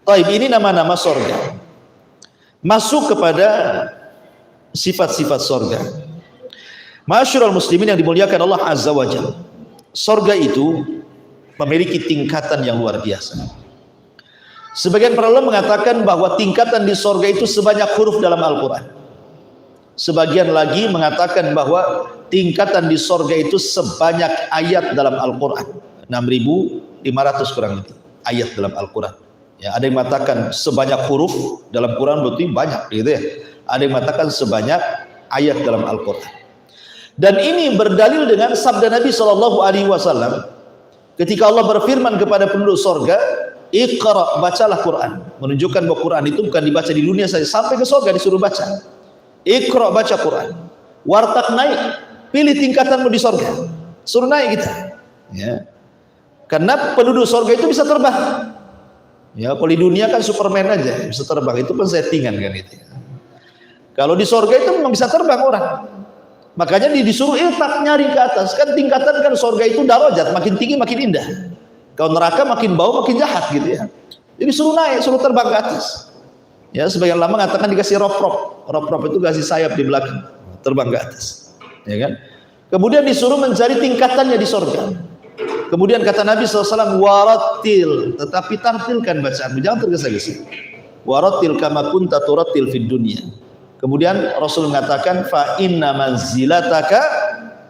Taib, ini nama-nama surga. Masuk kepada sifat-sifat surga. Ma'asyiral muslimin yang dimuliakan Allah Azza wa Jalla, surga itu memiliki tingkatan yang luar biasa. Sebagian para ulama mengatakan bahwa tingkatan di surga itu sebanyak huruf dalam Al-Quran. Sebagian lagi mengatakan bahwa tingkatan di surga itu sebanyak ayat dalam Al-Quran. 6.500 kurang lebih ayat dalam Al-Quran. Ya, ada yang mengatakan sebanyak huruf dalam Quran, berarti banyak, gitu ya. Ada yang mengatakan sebanyak ayat dalam Al-Quran. Dan ini berdalil dengan sabda Nabi SAW ketika Allah berfirman kepada penduduk surga, Iqra, bacalah Quran. Menunjukkan bahwa Quran itu bukan dibaca di dunia saja, sampai ke surga disuruh baca. Iqra, baca Quran. Wartaq, naik, pilih tingkatanmu di surga, suruh naik kita, ya. Karena penduduk surga itu bisa terbang. Ya, kalau di dunia kan Superman aja bisa terbang, itu pun settingan kan itu. Kalau di surga itu memang bisa terbang orang. Makanya disuruh iltak nyari ke atas. Kan tingkatan kan surga itu darajat, makin tinggi makin indah. Kalau neraka makin bawah makin jahat gitu ya. Jadi suruh naik, suruh terbang ke atas. Ya, sebagian lama mengatakan dikasih rop-rop. Rop-rop itu kasih sayap di belakang, terbang ke atas. Ya kan? Kemudian disuruh mencari tingkatannya di surga. Kemudian kata Nabi SAW, warattil, tetapi tartilkan bacaanmu, jangan tergesa-gesa. Warattil kama kunta turattil fid dunya. Kemudian Rasul mengatakan, fa inna manzilataka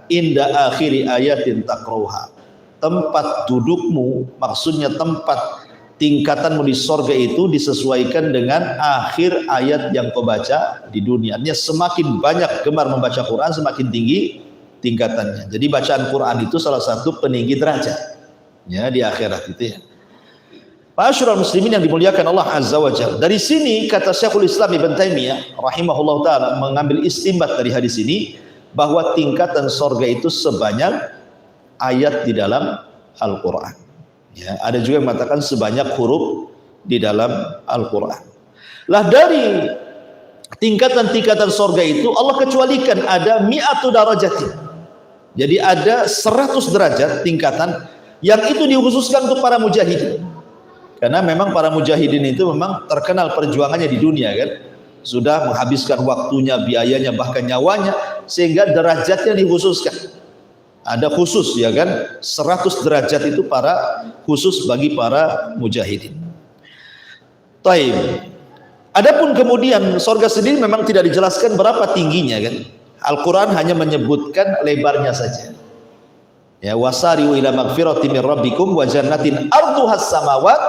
inda akhiri ayatin taqrauha. Tempat dudukmu, maksudnya tempat tingkatanmu di sorga itu disesuaikan dengan akhir ayat yang kau baca di dunia. Artinya semakin banyak gemar membaca Quran, semakin tinggi tingkatannya. Jadi bacaan Quran itu salah satu peninggi derajat ya di akhirat itu ya. Ma'asyiral muslimin yang dimuliakan Allah Azza wa Jalla. Dari sini kata Syekhul Islam Ibn Taimiyah rahimahullah taala mengambil istinbat dari hadis ini bahwa tingkatan sorga itu sebanyak ayat di dalam Al-Qur'an. Ya, ada juga yang mengatakan sebanyak huruf di dalam Al-Qur'an. Lah dari tingkatan-tingkatan sorga itu Allah kecualikan ada mi'atu darajatin. Jadi ada 100 derajat tingkatan yang itu dikhususkan untuk para mujahidin. Karena memang para mujahidin itu memang terkenal perjuangannya di dunia kan. Sudah menghabiskan waktunya, biayanya, bahkan nyawanya, sehingga derajatnya dikhususkan. Ada khusus ya kan, 100 derajat itu khusus bagi para mujahidin. Taib. Adapun kemudian sorga sendiri memang tidak dijelaskan berapa tingginya kan. Al-Quran hanya menyebutkan lebarnya saja. Ya, wasari'u ila magfirati min rabbikum wa jannatin arduhas samawat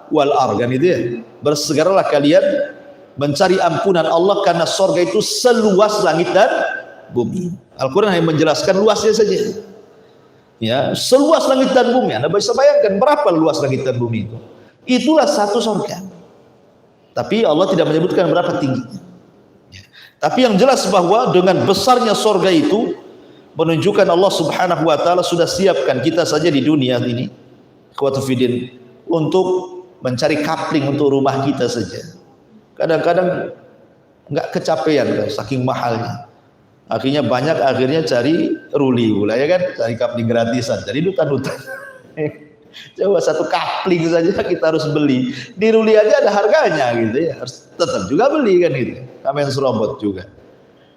wal ard, kan itu ya. Bersegeralah kalian mencari ampunan Allah karena sorga itu seluas langit dan bumi. Al-Quran hanya menjelaskan luasnya saja. Ya, seluas langit dan bumi. Anda bisa bayangkan berapa luas langit dan bumi itu. Itulah satu sorga. Tapi Allah tidak menyebutkan berapa tingginya. Ya. Tapi yang jelas bahwa dengan besarnya sorga itu menunjukkan Allah Subhanahu wa taala sudah siapkan kita saja di dunia ini, ikhwatu fiddin, untuk mencari kapling untuk rumah kita saja. Kadang-kadang nggak kecapean kan, saking mahalnya. Akhirnya cari ruli pula ya kan, cari kapling gratisan, jadi dutan-dutan. Coba satu kapling saja kita harus beli. Di ruli aja ada harganya gitu ya, harus tetap juga beli kan gitu. Kamen serobot juga.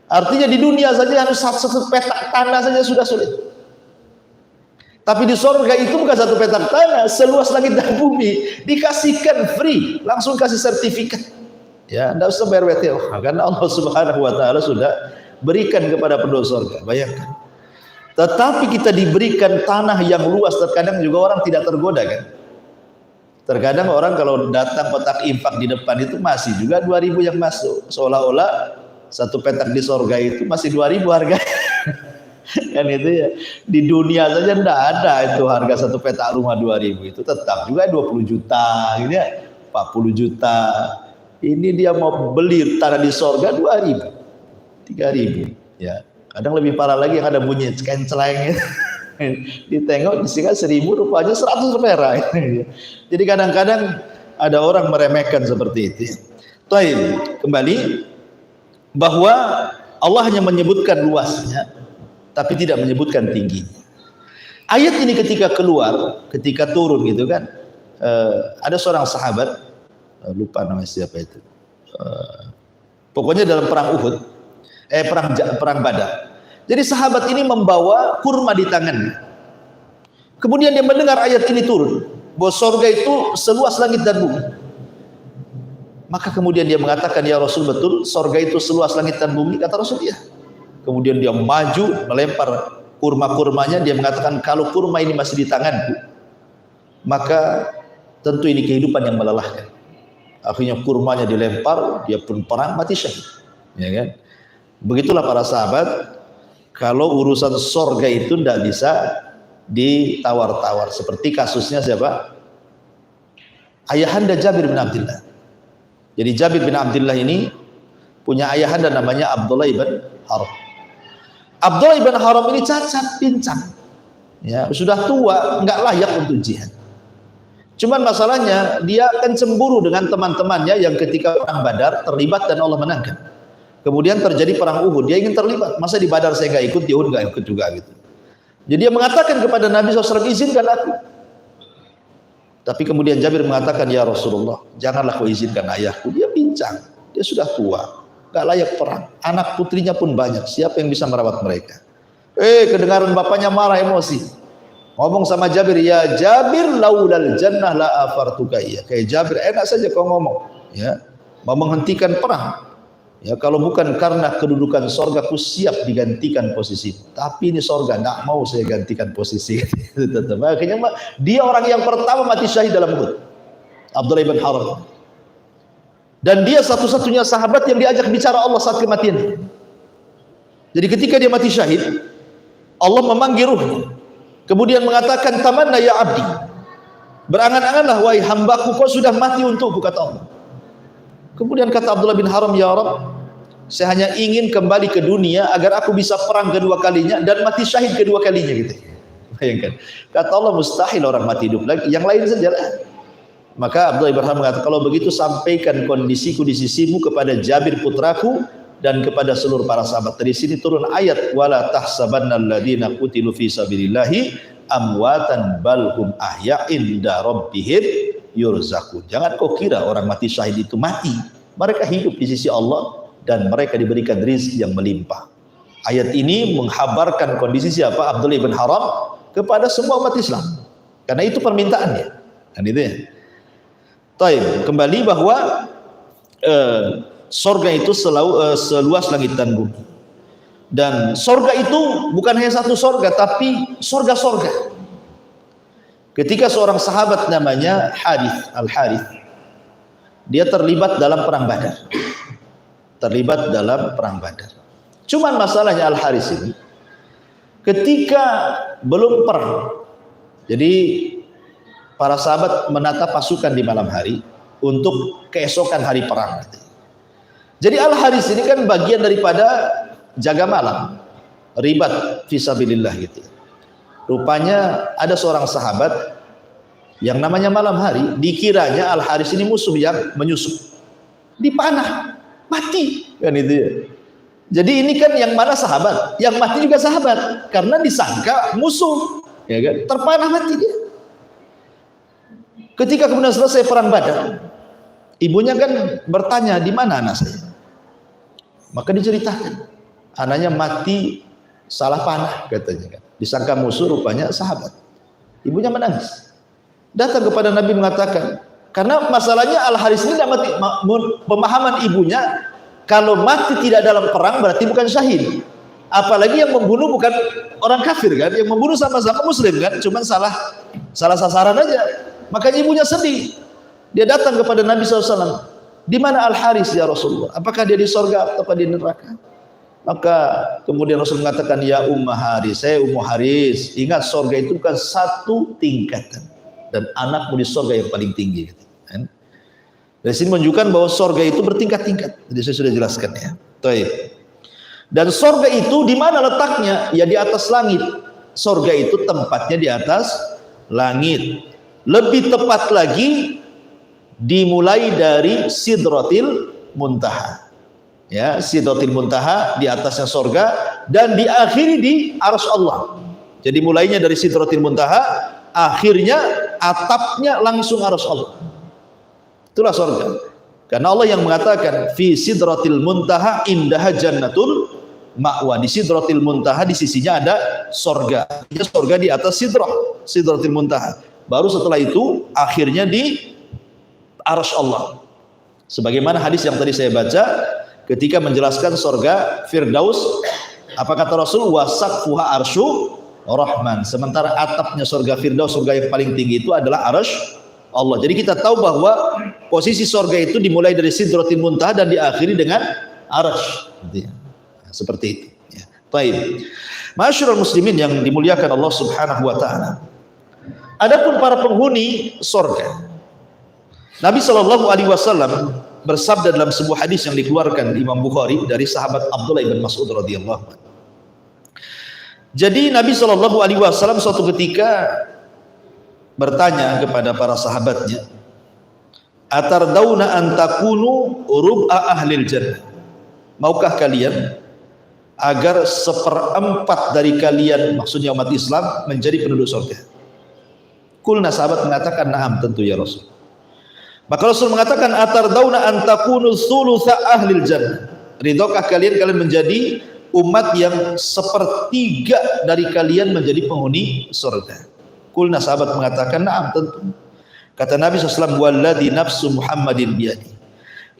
Artinya di dunia saja harus satu petak tanah saja sudah sulit. Tapi di surga itu bukan satu petak tanah, seluas langit dan bumi, dikasihkan free, langsung kasih sertifikat. Ya, tidak usah bayar WTO, karena Allah Subhanahu wa taala sudah berikan kepada penduduk surga. Bayangkan. Tetapi kita diberikan tanah yang luas, terkadang juga orang tidak tergoda kan. Terkadang orang kalau datang kotak infak di depan itu masih juga 2.000 yang masuk, seolah-olah satu petak di surga itu masih 2.000 harga. Kan itu ya. Di dunia saja tidak ada itu harga satu petak rumah 2.000, itu tetap juga 20 juta gitu ya, 40 juta. Ini dia mau beli tanah di surga 2.000, 3.000 ya. Kadang lebih parah lagi yang ada bunyi kenceleng. Ditengok di sini 1.000, rupanya 100 perak. Jadi kadang-kadang ada orang meremehkan seperti itu. Taib, kembali bahwa Allah hanya menyebutkan luasnya, tapi tidak menyebutkan tingginya. Ayat ini ketika keluar, ketika turun gitu kan, ada seorang sahabat, lupa namanya siapa itu, pokoknya dalam perang Uhud, perang Badar. Jadi sahabat ini membawa kurma di tangannya. Kemudian dia mendengar ayat ini turun, bahwa surga itu seluas langit dan bumi. Maka kemudian dia mengatakan, ya Rasul, betul surga itu seluas langit dan bumi? Kata Rasul, ya. Kemudian dia maju melempar kurma-kurmanya. Dia mengatakan, kalau kurma ini masih di tanganku, maka tentu ini kehidupan yang melelahkan. Akhirnya kurmanya dilempar, dia pun perang, mati syahid. Ya kan? Begitulah para sahabat, kalau urusan surga itu tidak bisa ditawar-tawar. Seperti kasusnya siapa? Ayahanda Jabir bin Abdullah. Jadi Jabir bin Abdullah ini punya ayahanda namanya Abdullah ibn Haram. Abdullah ibn Haram ini cacat, pincang. Ya, sudah tua, nggak layak untuk jihad. Cuman masalahnya dia akan cemburu dengan teman-temannya yang ketika perang Badar terlibat dan Allah menangkan. Kemudian terjadi perang Uhud, dia ingin terlibat. Masa di Badar saya nggak ikut, di Uhud nggak ikut juga gitu. Jadi dia mengatakan kepada Nabi SAW, izinkan aku. Tapi kemudian Jabir mengatakan, ya Rasulullah, janganlah kau izinkan ayahku. Dia pincang, dia sudah tua, nggak layak perang. Anak putrinya pun banyak, siapa yang bisa merawat mereka? Kedengaran bapaknya marah, emosi. Ngomong sama Jabir, ya Jabir laulal jannah la afartuka iya. Kayak Jabir, enak saja kau ngomong, ya, mau menghentikan perang. Ya, kalau bukan karena kedudukan sorga, ku siap digantikan posisi. Tapi ini sorga, nggak mau saya gantikan posisi. Tetap. Akhirnya dia orang yang pertama mati syahid dalam Uhud, Abdullah ibn Haram. Dan dia satu-satunya sahabat yang diajak bicara Allah saat kematian. Jadi ketika dia mati syahid, Allah memanggil ruhnya, kemudian mengatakan, tamanna ya abdi, berangan-anganlah wahai hambaku, kau sudah mati untukku, kata Allah. Kemudian kata Abdullah bin Haram, ya Rabb, saya hanya ingin kembali ke dunia agar aku bisa perang kedua kalinya dan mati syahid kedua kalinya gitu. Bayangkan, kata Allah, mustahil orang mati hidup lagi, yang lain saja lah. Maka Abdullah bin Haram mengatakan, kalau begitu sampaikan kondisiku di sisimu kepada Jabir putraku dan kepada seluruh para sahabat. Dari sini turun ayat, wala tahsabannal ladzina qutilu fi sabilillahi amwatan bal hum ahya'in inda rabbihim yurzaqun. Jangan kau kira orang mati syahid itu mati. Mereka hidup di sisi Allah dan mereka diberikan rezeki yang melimpah. Ayat ini menghabarkan kondisi siapa? Abdullah bin Haram kepada semua umat Islam. Karena itu permintaannya. Kan itu ya. Taib, kembali bahwa sorga itu seluas langit dan bumi. Dan sorga itu bukan hanya satu sorga, tapi sorga-sorga. Ketika seorang sahabat namanya Harith Al-Harith, dia terlibat dalam perang Badar. Terlibat dalam perang Badar. Cuman masalahnya Al-Harith ini, ketika belum perang, jadi para sahabat menata pasukan di malam hari untuk keesokan hari perang. Jadi Al-Harith ini kan bagian daripada jaga malam, ribat fisabilillah gitu. Rupanya ada seorang sahabat yang namanya malam hari, dikiranya Al-Harith ini musuh yang menyusup, dipanah, mati kan itu ya. Jadi ini kan yang mana sahabat, yang mati juga sahabat, karena disangka musuh, ya kan, terpanah mati dia. Ketika kemudian selesai perang Badar, ibunya kan bertanya, di mana anak saya? Maka diceritakan, anaknya mati salah panah katanya kan. Disangka musuh, rupanya sahabat. Ibunya menangis. Datang kepada Nabi mengatakan, karena masalahnya Al-Harith ini mati, pemahaman ibunya, kalau mati tidak dalam perang berarti bukan syahid. Apalagi yang membunuh bukan orang kafir kan, yang membunuh sama-sama muslim kan, cuman salah sasaran aja. Makanya ibunya sedih. Dia datang kepada Nabi SAW. Di mana Al-Harith ya Rasulullah? Apakah dia di sorga atau di neraka? Maka kemudian Rasul mengatakan, ya Ummah Harith, saya Ummu Harith. Ingat, sorga itu bukan satu tingkatan. Dan anakmu di sorga yang paling tinggi. Dari sini menunjukkan bahwa sorga itu bertingkat-tingkat. Jadi saya sudah jelaskan ya. Taib. Dan sorga itu di mana letaknya? Ya di atas langit. Sorga itu tempatnya di atas langit. Lebih tepat lagi, dimulai dari Sidratil Muntaha. Ya, Sidratil Muntaha di atasnya sorga dan diakhiri di Arsy Allah. Jadi mulainya dari Sidratil Muntaha, akhirnya atapnya langsung Arsy Allah. Itulah sorga. Karena Allah yang mengatakan fi Sidratil Muntaha indaha jannatul ma'wa. Di Sidratil Muntaha di sisinya ada sorga. Sorga di atas Sidratil Muntaha. Baru setelah itu akhirnya di Arsy Allah. Sebagaimana hadis yang tadi saya baca ketika menjelaskan sorga Firdaus, apa kata Rasul? Wasaqfuha arsyu Rahman. Sementara atapnya sorga Firdaus, sorga yang paling tinggi itu adalah Arsy Allah. Jadi kita tahu bahwa posisi sorga itu dimulai dari Sidratil Muntaha dan diakhiri dengan Arsy. Seperti itu. Ya. Baik. Masyarul muslimin yang dimuliakan Allah Subhanahu wa taala. Adapun para penghuni sorga, Nabi Shallallahu Alaihi Wasallam bersabda dalam sebuah hadis yang dikeluarkan Imam Bukhari dari sahabat Abdullah bin Mas'ud radhiyallahu anhu. Jadi Nabi Shallallahu Alaihi Wasallam suatu ketika bertanya kepada para sahabatnya, atardawna antakunu rub'a ahlil jannah, maukah kalian agar 1/4 dari kalian, maksudnya umat Islam, menjadi penduduk surga? Kulna, sahabat mengatakan, na'am, tentu ya Rasul. Maka Rasul mengatakan, atardawna antakunu thulutha ahlil jannah, ridhokah kalian menjadi umat yang 1/3 dari kalian menjadi penghuni surga? Kulna, sahabat mengatakan, na'am, tentu. Kata Nabi SAW, walladhi nafsu Muhammadin biyadi,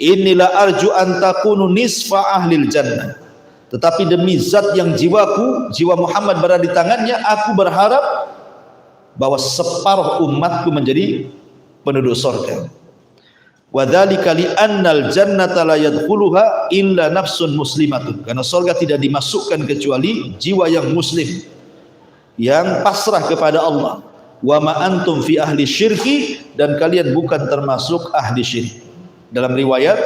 inilah arju antakunu nisfa ahlil jannah, tetapi demi zat yang jiwa Muhammad berada di tangannya, aku berharap bahwa separuh umatku menjadi penduduk surga. Wadzalika li annal jannata la yadkhuluha illa nafsun muslimatun, karena surga tidak dimasukkan kecuali jiwa yang muslim, yang pasrah kepada Allah. Wa ma antum fi ahli syirki, dan kalian bukan termasuk ahli syirik. Dalam riwayat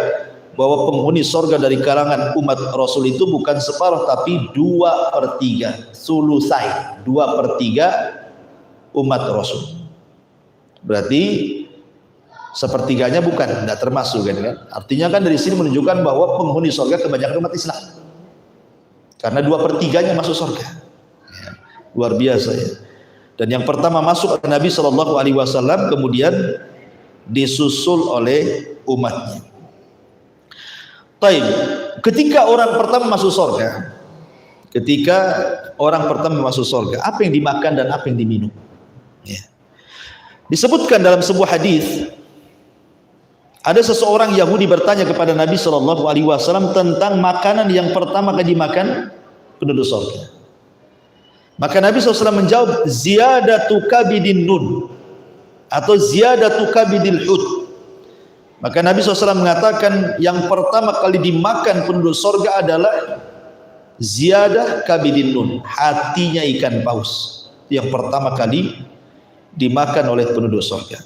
bahwa penghuni surga dari kalangan umat Rasul itu bukan separuh, tapi 2/3, sulusai, 2/3 umat Rasul. Berarti 1/3-nya bukan, tidak termasuk, kan? Artinya kan dari sini menunjukkan bahwa penghuni surga kebanyakan umat Islam, karena 2/3-nya masuk surga. Ya, luar biasa ya. Dan yang pertama masuk Nabi Shallallahu Alaihi Wasallam, kemudian disusul oleh umatnya. Taib. Ketika orang pertama masuk surga, apa yang dimakan dan apa yang diminum? Ya. Disebutkan dalam sebuah hadis, ada seseorang Yahudi bertanya kepada Nabi Shallallahu Alaihi Wasallam tentang makanan yang pertama kali dimakan penduduk surga. Maka Nabi SAW menjawab, ziyadatu kabidin nun, atau ziyadatu kabidil hud. Maka Nabi SAW mengatakan yang pertama kali dimakan penduduk surga adalah ziyadah kabidin nun, hatinya ikan paus. Yang pertama kali dimakan oleh penduduk surga.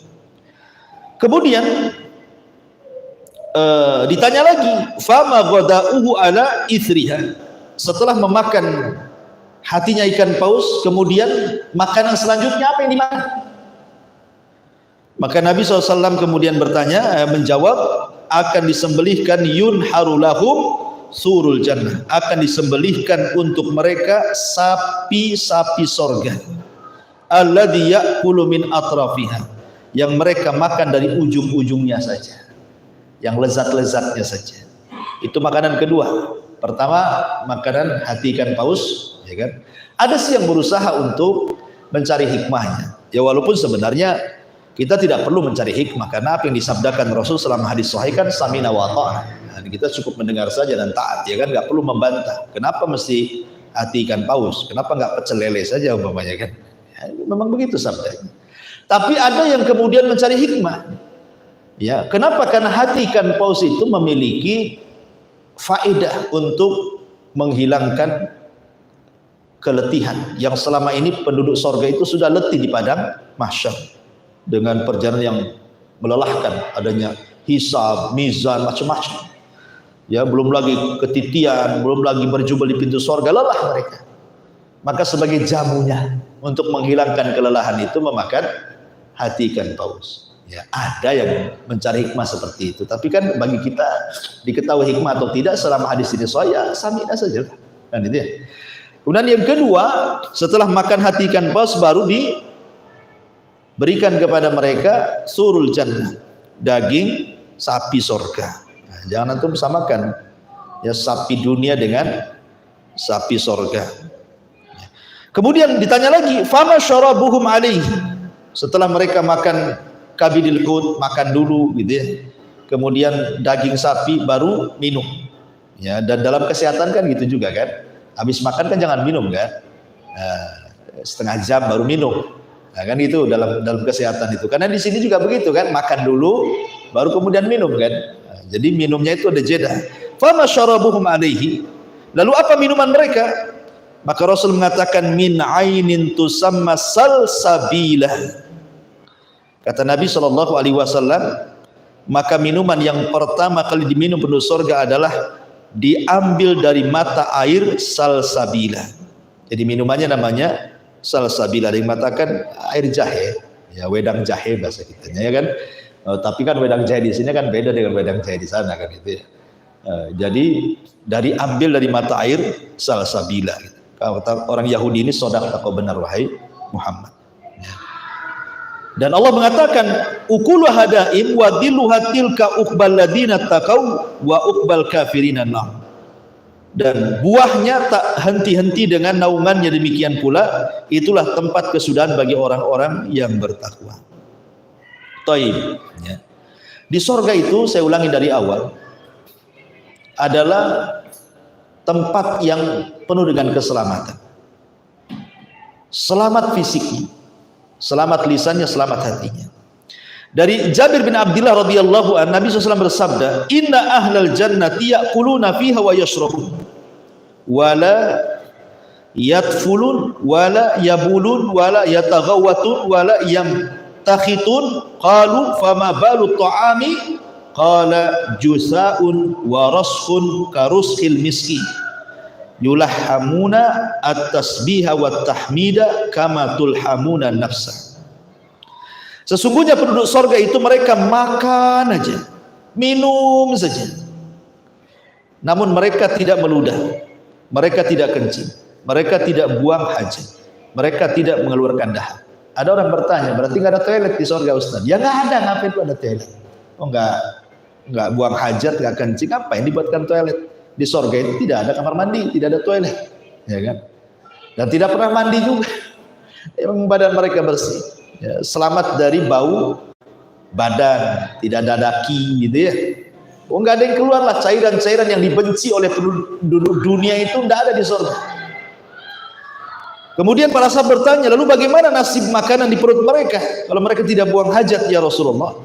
Kemudian ditanya lagi, fama ghada'uhu ala ithriha. Setelah memakan hatinya ikan paus, kemudian makanan selanjutnya apa yang dimakan? Maka Nabi SAW kemudian menjawab, akan disembelihkan yunharu lahum surul jannah, akan disembelihkan untuk mereka sapi-sapi sorga, alladhi ya'kulu min atrafiha, yang mereka makan dari ujung-ujungnya saja, yang lezat-lezatnya saja. Itu makanan kedua. Pertama makanan hati ikan paus, ya kan? Ada sih yang berusaha untuk mencari hikmahnya. Ya walaupun sebenarnya kita tidak perlu mencari hikmah, karena apa yang disabdakan Rasul selama hadis sahih kan samina wa ta'na. Kita cukup mendengar saja dan taat, ya kan? Nggak perlu membantah. Kenapa mesti hati ikan paus? Kenapa nggak pecel lele saja umpamanya, kan? Ya, memang begitu sabdanya. Tapi ada yang kemudian mencari hikmah. Ya, kenapa? Karena hati ikan paus itu memiliki faedah untuk menghilangkan keletihan yang selama ini penduduk surga itu sudah letih di padang mahsyar dengan perjalanan yang melelahkan, adanya hisab, mizan, macam-macam. Ya, belum lagi ketitian, belum lagi berjubel di pintu surga, lelah mereka. Maka sebagai jamunya untuk menghilangkan kelelahan itu memakan hati ikan paus. Ya, ada yang mencari hikmah seperti itu, tapi kan bagi kita diketahui hikmah atau tidak selama hadis ini saya samina saja, kan itu ya. Kemudian yang kedua, setelah makan hati ikan paus baru diberikan kepada mereka surul jannah, daging sapi surga. Nah, jangan antum samakan ya sapi dunia dengan sapi surga. Kemudian ditanya lagi, fama syarabuhum alaihi, setelah mereka makan kabidil hud, makan dulu gitu ya, kemudian daging sapi baru minum ya. Dan dalam kesehatan kan gitu juga kan, habis makan kan jangan minum kan, setengah jam baru minum, nah, kan itu dalam kesehatan itu. Karena di sini juga begitu kan, makan dulu baru kemudian minum kan. Nah, jadi minumnya itu ada jeda. Fama syarabuhum alaihi, lalu apa minuman mereka? Maka Rasul mengatakan min ainin tusamma salsabilah. Kata Nabi SAW, maka minuman yang pertama kali diminum penduduk surga adalah diambil dari mata air salsabilah. Jadi minumannya namanya salsabila. Ada yang mengatakan air jahe, ya wedang jahe bahasa kitanya ya kan. Tapi kan wedang jahe di sini kan beda dengan wedang jahe di sana kan gitu ya. Jadi ambil dari mata air salsabila. Gitu. Kata orang Yahudi ini sodaqta kau benar wahai Muhammad. Dan Allah mengatakan ukulu hadaim wa dilluha tilka uqbal ladina taqau wa uqbal kafirina nar. Dan buahnya tak henti-henti dengan naungannya, demikian pula itulah tempat kesudahan bagi orang-orang yang bertakwa. Taib. Ya. Di sorga itu, saya ulangi dari awal, adalah tempat yang penuh dengan keselamatan. Selamat fisiknya, selamat lisannya, selamat hatinya. Dari Jabir bin Abdullah radhiyallahu anhu, Nabi SAW bersabda, "Inna ahlal jannati ya'kuluna fiha wa yashrabun, wala yatfulun, wala yabulun, wala yataghawwatun, wala yamtakhitun." Qalu fama balu ta'ami? Qala jusa'un wa raskhun karushil miski. Yulahhamuna at-tasbiha wat tahmida kama tulhamuna nafsa. Sesungguhnya penduduk sorga itu mereka makan aja, minum saja. Namun mereka tidak meludah, mereka tidak kencing, mereka tidak buang hajat, mereka tidak mengeluarkan dahak. Ada orang bertanya, berarti nggak ada toilet di sorga Ustaz? Ya nggak ada, ngapain itu ada toilet? Oh nggak buang hajat, nggak kencing, apa yang dibuatkan toilet? Di sorga itu tidak ada kamar mandi, tidak ada toilet, ya kan? Dan tidak pernah mandi juga. Memang badan mereka bersih. Ya, selamat dari bau badan, tidak ada daki gitu ya. Oh nggak ada yang keluar lah, cairan-cairan yang dibenci oleh penduduk dunia itu nggak ada di surga. Kemudian para sahabat bertanya, lalu bagaimana nasib makanan di perut mereka kalau mereka tidak buang hajat ya Rasulullah?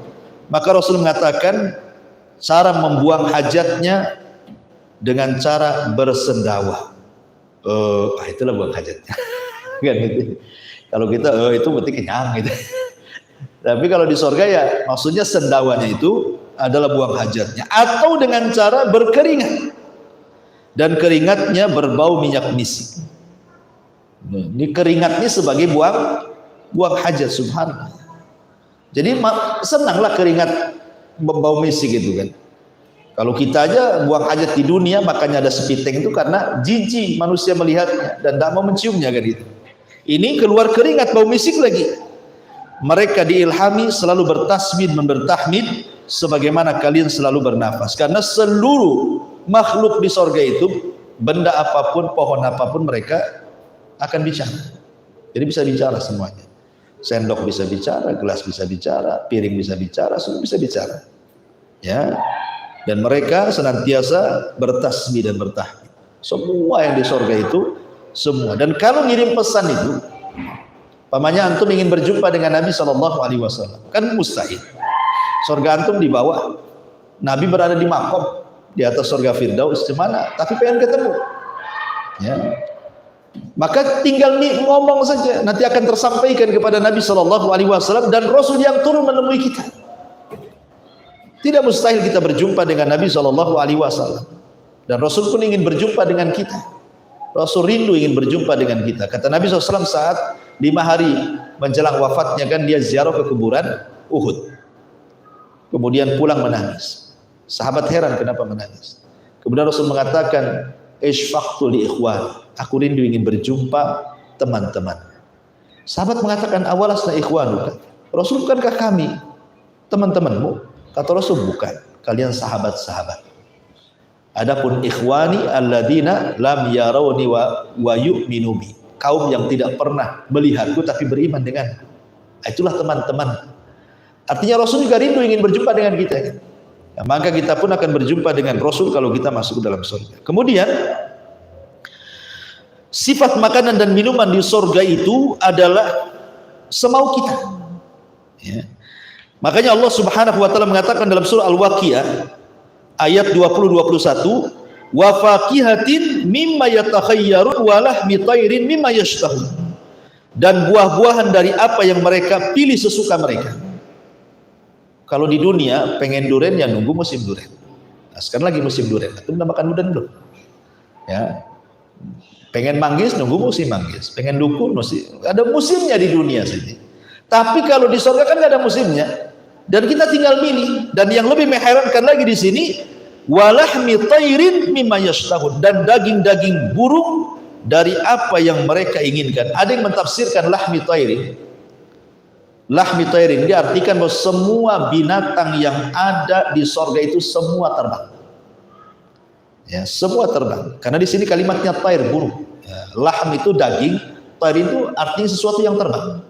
Maka Rasul mengatakan cara membuang hajatnya dengan cara bersendawa. Itulah buang hajatnya. Kan gitu. Kalau kita itu berarti kenyang gitu. Tapi kalau di sorga ya maksudnya sendawanya itu adalah buang hajatnya, atau dengan cara berkeringat dan keringatnya berbau minyak misik. Ini keringatnya sebagai buang hajat, subhanallah. Jadi senanglah keringat berbau misik itu kan. Kalau kita aja buang hajat di dunia makanya ada sepiteng itu karena jijik manusia melihatnya dan tidak mau menciumnya kan gitu. Ini keluar keringat bau misik lagi. Mereka diilhami selalu bertasbih, bertahmid sebagaimana kalian selalu bernafas. Karena seluruh makhluk di sorga itu, benda apapun, pohon apapun, mereka akan bicara. Jadi bisa bicara semuanya. Sendok bisa bicara, gelas bisa bicara, piring bisa bicara, semua bisa bicara. Ya. Dan mereka senantiasa bertasbih dan bertahmid. Semua yang di sorga itu semua. Dan kalau ngirim pesan itu, pamannya antum ingin berjumpa dengan Nabi SAW, kan mustahil. Surga antum di bawah, Nabi berada di makom di atas surga Firdaus, mana? Tapi pengen ketemu. Ya. Maka tinggal ngomong saja, nanti akan tersampaikan kepada Nabi SAW dan Rasul yang turun menemui kita. Tidak mustahil kita berjumpa dengan Nabi SAW. Dan Rasul pun ingin berjumpa dengan kita. Rasul rindu ingin berjumpa dengan kita. Kata Nabi SAW saat 5 hari menjelang wafatnya kan dia ziarah ke kuburan Uhud. Kemudian pulang menangis. Sahabat heran kenapa menangis. Kemudian Rasul mengatakan, "Ishfaqtu li ikhwan." Aku rindu ingin berjumpa teman-teman. Sahabat mengatakan, "Awalasna ikhwanuka." Rasul, bukankah kami teman-temanmu? Kata Rasul, bukan. Kalian sahabat-sahabat. Adapun ikhwani alladzina lam yarawni wa yu'minu bi. Kaum yang tidak pernah melihatku tapi beriman denganku. Itulah teman-teman. Artinya Rasul juga rindu ingin berjumpa dengan kita. Ya, maka kita pun akan berjumpa dengan Rasul kalau kita masuk ke dalam surga. Kemudian sifat makanan dan minuman di surga itu adalah semau kita. Ya. Makanya Allah Subhanahu wa taala mengatakan dalam surah Al-Waqiah ayat 20-21, wa faqihatin mimma yatakhayyarun wa lahmi tairin mimma yashtahun. Dan buah-buahan dari apa yang mereka pilih sesuka mereka. Kalau di dunia pengen durian ya nunggu musim durian. Nah, sekarang lagi musim durian. Itu udah makan durian belum? Ya. Pengen manggis nunggu musim manggis, pengen dukun musim, ada musimnya di dunia sini. Tapi kalau di surga kan nggak ada musimnya, dan kita tinggal milih. Dan yang lebih mengherankan lagi di sini, walahmi tairin mimma yashtahun, dan daging-daging burung dari apa yang mereka inginkan. Ada yang mentafsirkan lahmi tairin. Lahmi tairin diartikan bahwa semua binatang yang ada di surga itu semua terbang. Ya, semua terbang. Karena di sini kalimatnya tair, burung. Ya, lahm itu daging, tair itu artinya sesuatu yang terbang.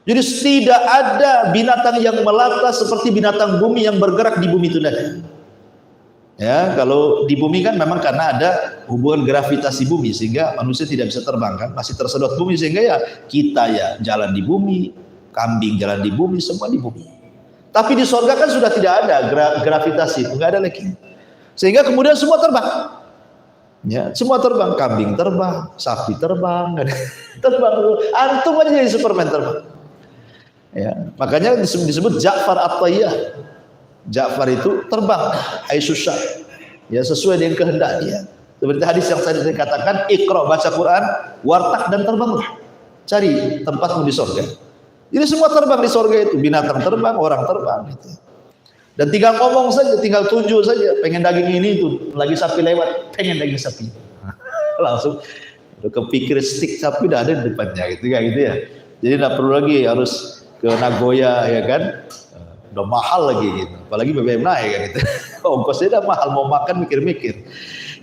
Jadi tidak ada binatang yang melata seperti binatang bumi yang bergerak di bumi itu tadi. Ya, kalau di bumi kan memang karena ada hubungan gravitasi bumi sehingga manusia tidak bisa terbang kan, masih tersedot bumi sehingga ya kita ya jalan di bumi, kambing jalan di bumi, semua di bumi. Tapi di surga kan sudah tidak ada gravitasi, enggak ada lagi. Sehingga kemudian semua terbang. Ya, semua terbang, kambing terbang, sapi terbang, terbang. Antum aja jadi Superman terbang. Ya, makanya disebut Ja'far At-Tayyah. Ja'far itu terbang, haitsusya. Ya, sesuai dengan kehendak dia. Seperti hadis yang tadi saya katakan, Iqra, baca Quran, wartak dan terbanglah. Cari tempatmu di surga. Jadi semua terbang di surga itu, binatang terbang, orang terbang gitu. Dan tinggal ngomong saja, tinggal tunjuk saja, pengen daging ini tuh, lagi sapi lewat, pengen daging sapi. Langsung udah kepikir stik sapi udah ada di depannya gitu kan gitu ya. Jadi tidak perlu lagi harus ke Nagoya ya kan. Udah mahal lagi gitu. Apalagi BBM naik kan gitu. Ongkosnya udah mahal, mau makan mikir-mikir.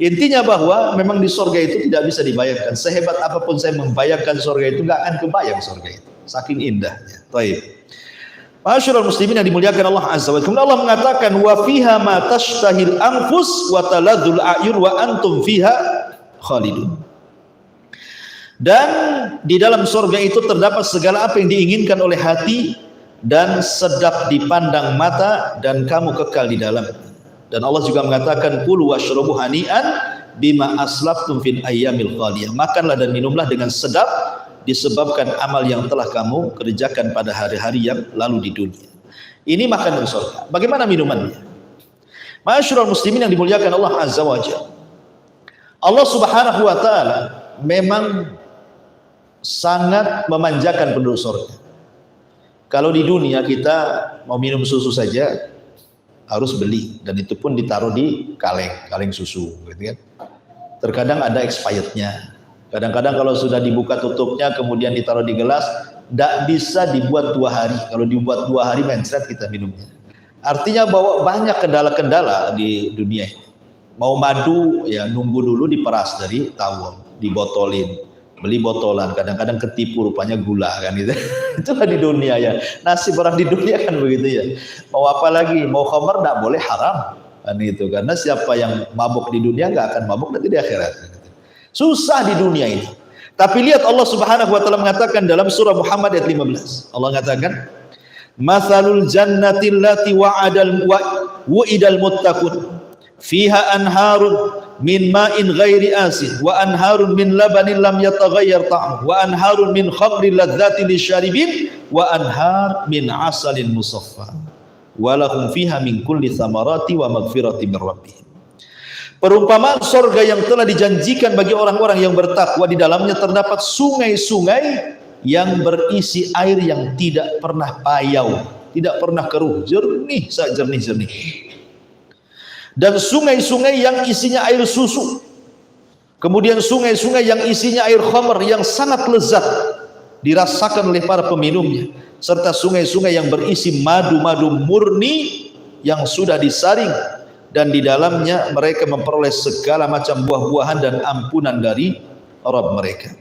Intinya bahwa memang di surga itu tidak bisa dibayangkan. Sehebat apapun saya membayangkan surga itu nggak akan kebayang surga itu. Saking indahnya. Baik. Masyaallah muslimin yang dimuliakan Allah Azza wa Jalla. Kemudian Allah mengatakan wa fiha ma tashtahil anfus wa taladzul a'yun wa antum fiha khalidun. Dan di dalam surga itu terdapat segala apa yang diinginkan oleh hati dan sedap dipandang mata dan kamu kekal di dalam. Dan Allah juga mengatakan kulu washrabu hani'an bima aslaftum fil ayyamil khaliyah. Makanlah dan minumlah dengan sedap disebabkan amal yang telah kamu kerjakan pada hari-hari yang lalu di dunia. Ini makanan surga. Bagaimana minumannya? Ma'asyiral muslimin yang dimuliakan Allah Azza wa Jalla. Allah Subhanahu wa taala memang sangat memanjakan penduduk surga. Kalau di dunia kita mau minum susu saja harus beli, dan itu pun ditaruh di kaleng susu gitu kan. Terkadang ada expirednya. Kadang-kadang kalau sudah dibuka tutupnya kemudian ditaruh di gelas, tidak bisa dibuat 2 hari. Kalau dibuat 2 hari mencret kita minumnya. Artinya bahwa banyak kendala-kendala di dunia ini. Mau madu ya nunggu dulu diperas dari tawon, dibotolin, beli botolan. Kadang-kadang ketipu rupanya gula kan gitu. Itulah di dunia ya. Nasib orang di dunia kan begitu ya. Mau apa lagi? Mau khamar tidak boleh, haram kan itu. Karena siapa yang mabuk di dunia nggak akan mabuk nanti di akhirat. Susah di dunia ini. Tapi lihat Allah Subhanahu wa taala mengatakan dalam surah Muhammad ayat 15. Allah mengatakan, "Matsalul jannati allati wa'idal muttaqun fiha anharun min ma'in ghairi asin wa anharun min labanin lam yataghayyar ta'muhu wa anharun min khamrin ladzatin lisyaribin wa anhar min asalin musaffa wa lahum fiha min kulli thamarati wa maghfirati min rabbihim." Perumpamaan surga yang telah dijanjikan bagi orang-orang yang bertakwa, di dalamnya terdapat sungai-sungai yang berisi air yang tidak pernah payau, tidak pernah keruh, jernih, jernih. Dan sungai-sungai yang isinya air susu. Kemudian sungai-sungai yang isinya air khamr yang sangat lezat dirasakan oleh para peminumnya, serta sungai-sungai yang berisi madu-madu murni yang sudah disaring, dan di dalamnya mereka memperoleh segala macam buah-buahan dan ampunan dari Rabb mereka.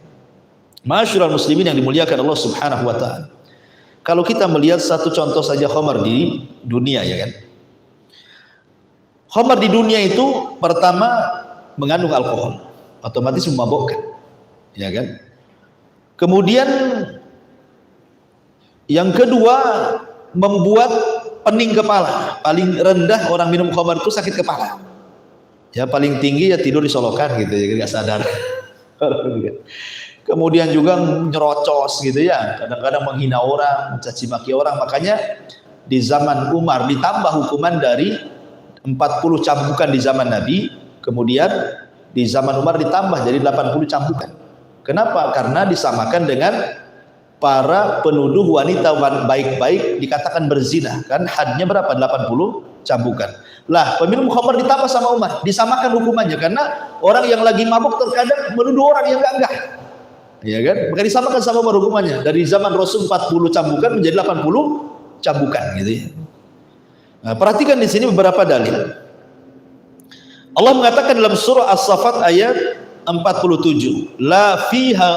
Masyaallah muslimin yang dimuliakan Allah Subhanahu wa taala. Kalau kita melihat satu contoh saja khamar di dunia ya kan. Khamar di dunia itu pertama mengandung alkohol, otomatis memabukkan. Ya kan? Kemudian yang kedua membuat pening kepala. Paling rendah orang minum khamar itu sakit kepala. Ya paling tinggi ya tidur di solokan gitu ya, nggak sadar. Kemudian juga nyerocos gitu ya, kadang-kadang menghina orang, mencaci maki orang. Makanya di zaman Umar ditambah hukuman dari 40 cambukan di zaman Nabi, kemudian Di zaman Umar ditambah jadi 80 cambukan. Kenapa? Karena disamakan dengan para penuduh wanita baik-baik dikatakan berzina. Kan hadnya berapa? 80 cambukan. Lah, peminum khamr ditambah sama Umar, disamakan hukumannya karena orang yang lagi mabuk terkadang menuduh orang yang enggak. Ya kan? Maka disamakan sama Umar hukumannya. Dari zaman Rasul 40 cambukan menjadi 80 cambukan gitu ya. Nah, perhatikan di sini beberapa dalil. Allah mengatakan dalam surah As-Saffat ayat 47, la fiha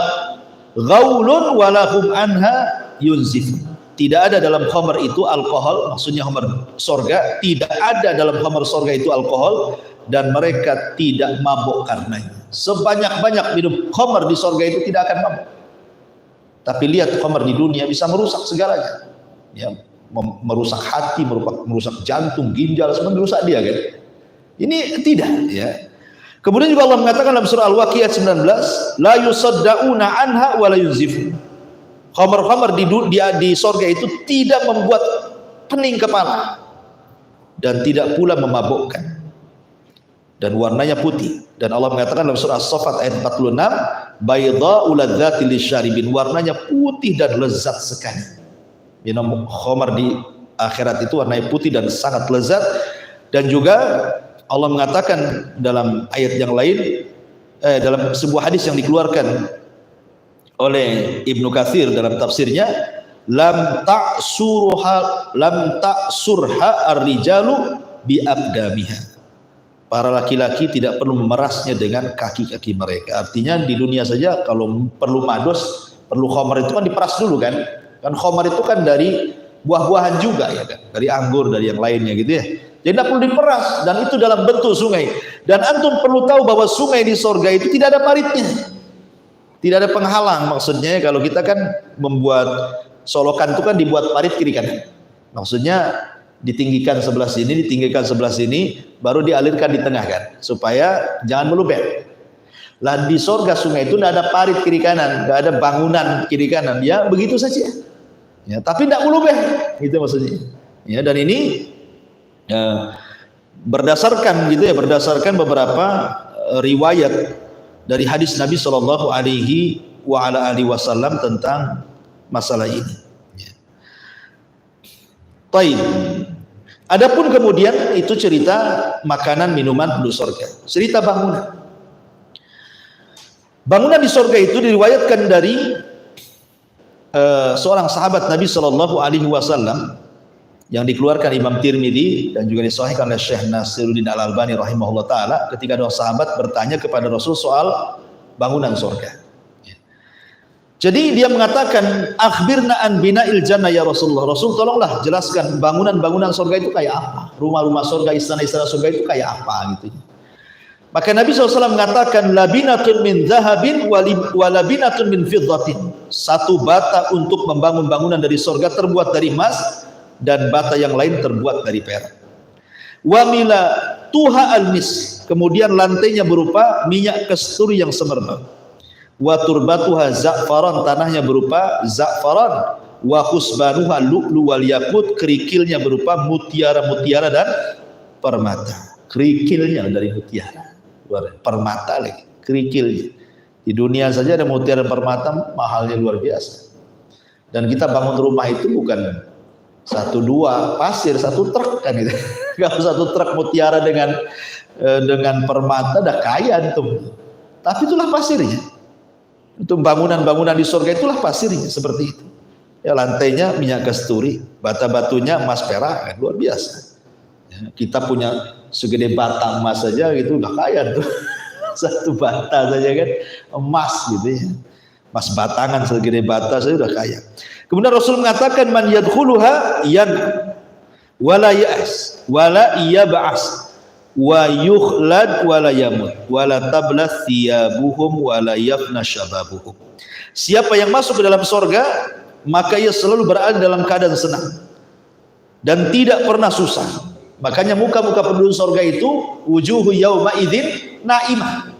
ghaulun wa lahum anha yunzifun. Tidak ada dalam khamr itu alkohol, maksudnya khamr surga, tidak ada dalam khamr surga itu alkohol dan mereka tidak mabuk karenanya. Sebanyak-banyak minum khamr di surga itu tidak akan mabuk. Tapi lihat khamr di dunia bisa merusak segalanya. Ya, merusak hati, merusak jantung, ginjal, semua merusak dia kan. Ini tidak ya. Kemudian juga Allah mengatakan dalam surah Al-Waqiah 19, la yusaddauna anha wa la yunzifun. Khamr-khamr di surga itu tidak membuat pening kepala dan tidak pula memabukkan. Dan warnanya putih. Dan Allah mengatakan dalam surah As-Saffat ayat 46, baydha'u ladzati lisyaribin, warnanya putih dan lezat sekali. Minum khamr di akhirat itu warnanya putih dan sangat lezat. Dan juga Allah mengatakan dalam ayat yang lain, dalam sebuah hadis yang dikeluarkan oleh Ibnu Katsir dalam tafsirnya, lam ta'surha ar-rijalu bi aqdamiha. Para laki-laki tidak perlu memerasnya dengan kaki-kaki mereka. Artinya di dunia saja kalau perlu madus, perlu khamr itu kan diperas dulu kan. Kan khamr itu kan dari buah-buahan juga ya kan, dari anggur, dari yang lainnya gitu ya. Jadi tidak perlu diperas dan itu dalam bentuk sungai. Dan antum perlu tahu bahwa sungai di sorga itu tidak ada paritnya, tidak ada penghalang. Maksudnya kalau kita kan membuat solokan itu kan dibuat parit kiri kanan. Maksudnya ditinggikan sebelah sini, ditinggikan sebelah sini, baru dialirkan di tengah kan, supaya jangan meluber. Lah di sorga sungai itu tidak ada parit kiri kanan, tidak ada bangunan kiri kanan, ya begitu saja. Ya, tapi tidak meluber, gitu maksudnya. Ya, dan ini berdasarkan gitu ya, berdasarkan beberapa riwayat dari hadis Nabi Shallallahu Alaihi Wasallam tentang masalah ini. Taib. Adapun kemudian itu cerita makanan minuman penduduk surga, cerita bangunan. Bangunan di surga itu diriwayatkan dari seorang sahabat Nabi Shallallahu Alaihi Wasallam yang dikeluarkan Imam Tirmidzi dan juga disahihkan oleh Syekh Nasiruddin Al-Albani rahimahullah taala, ketika dua sahabat bertanya kepada Rasul soal bangunan surga. Jadi dia mengatakan, akhbirna an bina'il jannah ya Rasulullah. Rasul tolonglah jelaskan bangunan-bangunan surga itu kayak apa, rumah-rumah surga, istana-istana surga itu kayak apa gitu. Maka Nabi SAW mengatakan, labinatun min zahabin wa labinatun min fiddatin. Satu bata untuk membangun bangunan dari surga terbuat dari emas, dan bata yang lain terbuat dari perak. Wa mila tuha al-mis, kemudian lantainya berupa minyak kasturi yang semerbak. Wa turbatuha za'faran, tanahnya berupa za'faran. Wa khusbanuha lu'lu wal yakut, kerikilnya berupa mutiara-mutiara dan permata. Kerikilnya dari mutiara, permata lagi, kerikilnya. Di dunia saja ada mutiara dan permata, mahalnya luar biasa. Dan kita bangun rumah itu bukan satu dua pasir, satu truk kan itu. Kalau satu truk mutiara dengan permata dah kaya itu. Tapi itulah pasirnya. Untuk bangunan-bangunan di surga itulah pasirnya seperti itu. Ya, lantainya minyak kasturi, bata-batunya emas perak, kan, luar biasa. Ya, kita punya segede bata emas saja gitu udah kaya tuh. Satu bata saja kan emas gitu ya. Emas batangan segede bata saja udah kaya. Kemudian Rasul mengatakan, man yadkhuluha yan wala ya'as wala yab'as wa yukhlad wala yamut wala tablas thiyabuhum wala yafna syababuhum. Siapa yang masuk ke dalam surga, maka ia selalu berada dalam keadaan senang dan tidak pernah susah. Makanya muka-muka penduduk surga itu wujuhu yauma idzin naimah.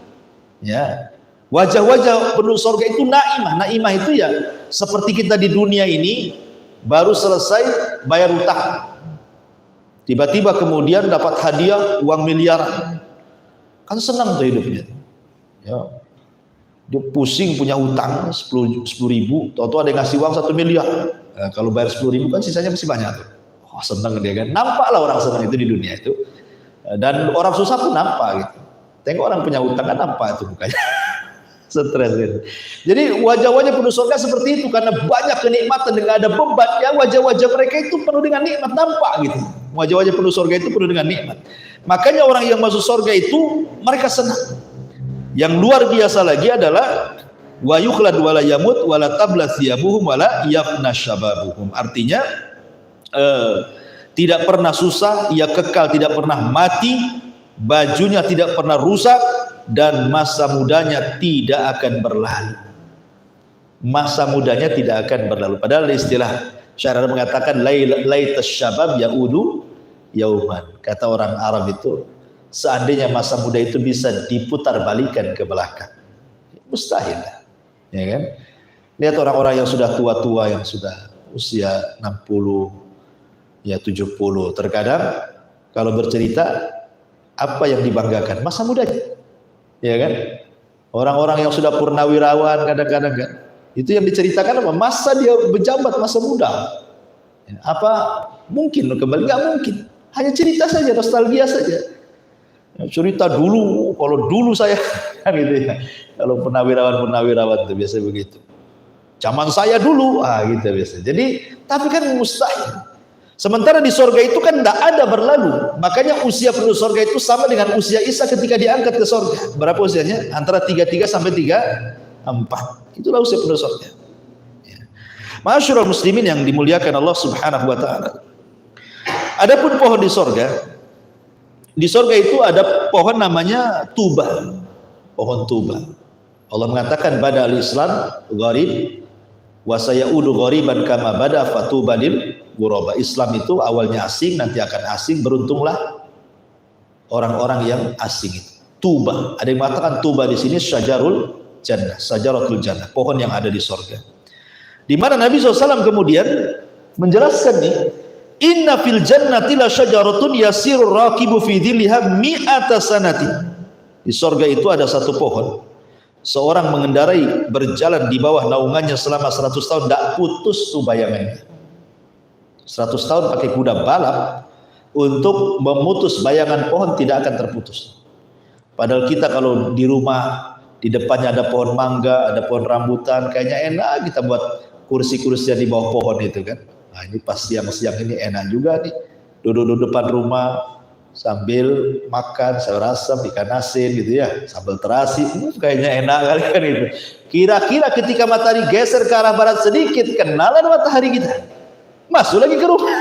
Ya. Wajah-wajah penduduk surga itu naimah. Naimah itu ya seperti kita di dunia ini baru selesai bayar utang, tiba-tiba kemudian dapat hadiah uang miliaran, kan senang tuh hidupnya. Ya. Dia pusing punya utang 10 ribu, tahu-tahu ada yang ngasih uang 1 miliar. Nah, kalau bayar 10 ribu kan sisanya masih banyak tuh. Oh, senang dia kan. Nampaklah orang senang itu di dunia itu. Dan orang susah pun nampak gitu. Tengok orang punya utang kan nampak itu mukanya. Stres gitu. Jadi wajah-wajah penuh surga seperti itu karena banyak kenikmatan dan ada beban. Ya wajah-wajah mereka itu penuh dengan nikmat, nampak gitu. Wajah-wajah penuh surga itu penuh dengan nikmat. Makanya orang yang masuk surga itu mereka senang. Yang luar biasa lagi adalah wa yukhlad wala yamut wala tabla thiyabuhum wala yafna syababuhum. Artinya tidak pernah susah, ia kekal tidak pernah mati, bajunya tidak pernah rusak, dan masa mudanya tidak akan berlalu. Masa mudanya tidak akan berlalu. Padahal istilah syarah mengatakan laitas syabab yaudu yauman. Kata orang Arab itu, seandainya masa muda itu bisa diputar balikan ke belakang, mustahil, ya kan? Lihat orang-orang yang sudah tua-tua, yang sudah usia 60, ya 70, terkadang kalau bercerita apa yang dibanggakan? Masa mudanya, ya kan? Orang-orang yang sudah purnawirawan kadang-kadang kan, itu yang diceritakan apa? Masa dia berjabat masa muda. Apa mungkin kembali? Nggak mungkin. Hanya cerita saja, nostalgia saja. Cerita dulu, kalau dulu saya kan gitu ya. Kalau purnawirawan itu biasa begitu. Zaman saya dulu, gitu biasa. Jadi, tapi kan mustahil. Sementara di sorga itu kan tidak ada berlalu. Makanya usia penduduk sorga itu sama dengan usia Isa ketika diangkat ke sorga. Berapa usianya? Antara 33 sampai 34. Itulah usia penduduk sorga. Ya. Ma'asyiral muslimin yang dimuliakan Allah Subhanahu wa taala. Adapun pohon di sorga itu ada pohon namanya tuba, pohon tuba. Allah mengatakan bada al-Islam gharib wa sayaudu ghariban kama bada fatuba lil ghuraba. Islam itu awalnya asing, nanti akan asing, beruntunglah orang-orang yang asing itu. Tuba, ada yang mengatakan tuba di sini syajarul jannah, syajaratul jannah, pohon yang ada di sorga. Di mana Nabi SAW kemudian menjelaskan nih, inna fil jannati la syajaratun yasirur raqibu fi dhilliha mi'ata sanati. Di sorga itu ada satu pohon, seorang mengendarai berjalan di bawah naungannya selama 100 tahun tidak putus tuh bayangannya. 100 tahun pakai kuda balap untuk memutus bayangan pohon tidak akan terputus. Padahal kita kalau di rumah di depannya ada pohon mangga, ada pohon rambutan, kayaknya enak kita buat kursi-kursi di bawah pohon itu kan. Nah, ini pas siang-siang ini enak juga nih, duduk-duduk depan rumah sambil makan sayur asam, ikan asin gitu ya, sambal terasi, kayaknya enak kali kan itu. Kira-kira ketika matahari geser ke arah barat sedikit, kenalan matahari kita, masuk lagi ke rumah,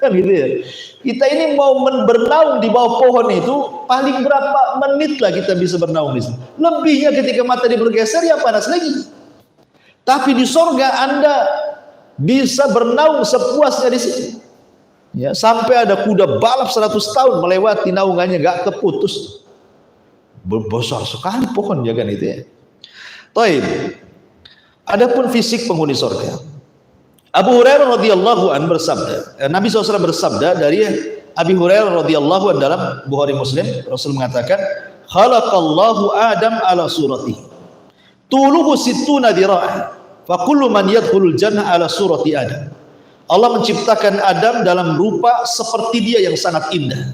kan gitu ya. Kita ini mau bernaung di bawah pohon itu, paling berapa menit lah kita bisa bernaung di sini. Lebihnya ketika matahari bergeser ya panas lagi. Tapi di sorga Anda bisa bernaung sepuasnya di sini. Ya, sampai ada kuda balap 100 tahun melewati naungannya gak keputus. Besar sekali pohon ya kan itu ya. Taib. Adapun fisik penghuni surga. Abu Hurairah radhiyallahu an bersabda, Nabi SAW bersabda dari Abi Hurairah radhiyallahu an dalam Bukhari Muslim, Rasul mengatakan, "Khalaqallahu Adam ala suratihi. Tuluhu sittuna dira'ah. Fa kullu man yadkhulul jannah ala surati Adam." Allah menciptakan Adam dalam rupa seperti dia yang sangat indah.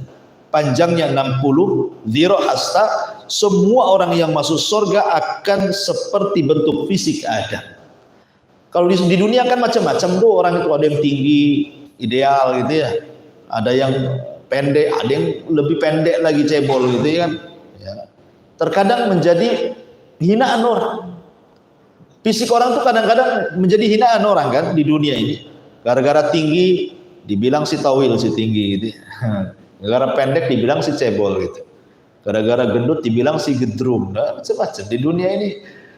Panjangnya 60 dhira' hasta. Semua orang yang masuk surga akan seperti bentuk fisik Adam. Kalau di dunia kan macam-macam tuh orang itu, ada yang tinggi ideal gitu ya, ada yang pendek, ada yang lebih pendek lagi cebol gitu ya kan. Ya. Terkadang menjadi hinaan orang. Fisik orang tuh kadang-kadang menjadi hinaan orang kan di dunia ini. Gara-gara tinggi dibilang si tawil, si tinggi gitu. Gara-gara pendek dibilang si cebol gitu. Gara-gara gendut dibilang si gedrum. Nah, macam-macam di dunia ini.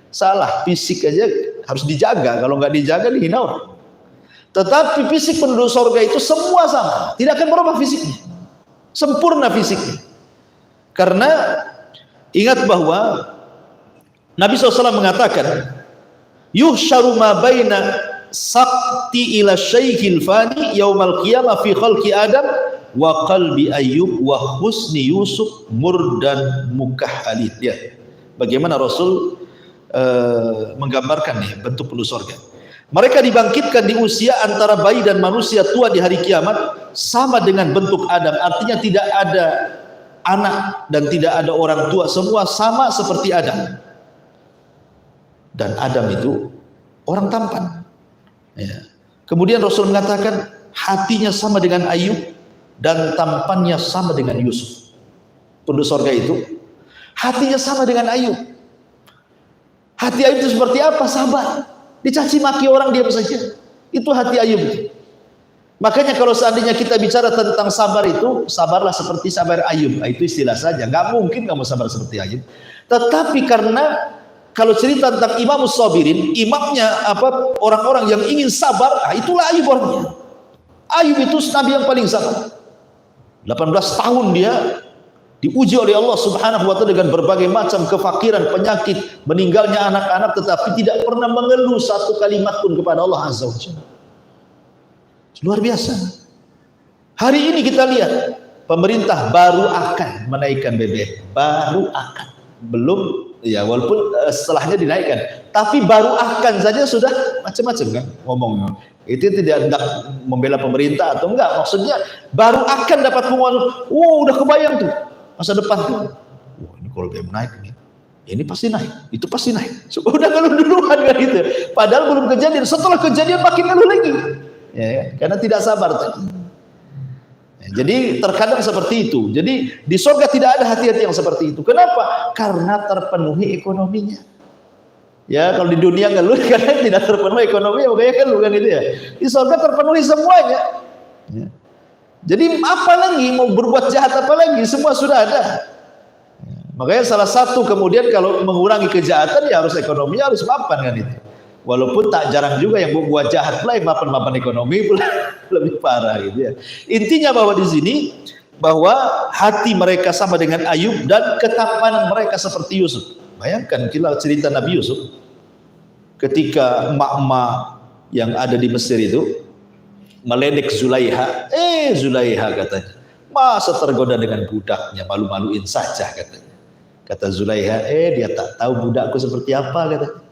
Salah, fisik aja harus dijaga, kalau nggak dijaga dihina orang. Tetapi fisik penduduk surga itu semua sama, tidak akan berubah fisiknya, sempurna fisiknya. Karena ingat bahwa Nabi SAW mengatakan, yuhsyaru ma baina sakti ila syaikhil fani yaumal qiyamah fi khalqi Adam wa qalbi Ayyub wa husni Yusuf murdan mukahhalid. Ya. bagaimana Rasul menggambarkan nih bentuk penduduk surga. Mereka dibangkitkan di usia antara bayi dan manusia tua di hari kiamat sama dengan bentuk Adam. Artinya tidak ada anak dan tidak ada orang tua, semua sama seperti Adam. Dan Adam itu orang tampan. Ya. Kemudian Rasul mengatakan hatinya sama dengan Ayub dan tampannya sama dengan Yusuf. Penduduk surga itu hatinya sama dengan Ayub. Hati Ayub itu seperti apa? Sabar. Dicaci maki orang diam saja. Itu hati Ayub. Makanya kalau seandainya kita bicara tentang sabar itu, sabarlah seperti sabar Ayub. Itu istilah saja. Gak mungkin kamu sabar seperti Ayub. Tetapi karena kalau cerita tentang Imam Sabirin, imamnya orang-orang yang ingin sabar, itulah Ayub orangnya. Ayub itu nabi yang paling sabar. 18 tahun dia diuji oleh Allah Subhanahu wa taala dengan berbagai macam kefakiran, penyakit, meninggalnya anak-anak, tetapi tidak pernah mengeluh satu kalimat pun kepada Allah Azza wa Jalla. Luar biasa. Hari ini kita lihat pemerintah baru akan menaikkan BBM, baru akan, belum ya, walaupun setelahnya dinaikkan, tapi baru akan saja sudah macam-macam kan ngomongnya. Itu tidak hendak membela pemerintah atau enggak, maksudnya baru akan dapat pengumuman. Udah kebayang tuh masa depan tuh. Wah, ini kalau BBM naik ini pasti naik, itu pasti naik. Udah ngeluh duluan kan gitu. Padahal belum kejadian, setelah kejadian makin ngeluh lagi. Ya, karena tidak sabar tadi. Ya, jadi terkadang seperti itu. Jadi di surga tidak ada hati-hati yang seperti itu. Kenapa? Karena terpenuhi ekonominya. Ya, kalau di dunia ngeluh karena tidak terpenuhi ekonomi, makanya ngeluh kan itu ya. Di surga terpenuhi semuanya. Ya. Jadi apa lagi mau berbuat jahat apa lagi? Semua sudah ada. Ya. Makanya salah satu kemudian kalau mengurangi kejahatan ya harus ekonominya harus mapan kan itu. Walaupun tak jarang juga yang buat jahat pula yang mapan-mapan ekonomi pula lebih parah gitu ya. Intinya bahwa di sini bahwa hati mereka sama dengan Ayub dan ketampanan mereka seperti Yusuf. Bayangkan kita cerita Nabi Yusuf ketika emak-emak yang ada di Mesir itu meledek Zulaiha. Zulaiha katanya, masa tergoda dengan budaknya, malu-maluin saja katanya. Kata Zulaiha, dia tak tahu budakku seperti apa katanya.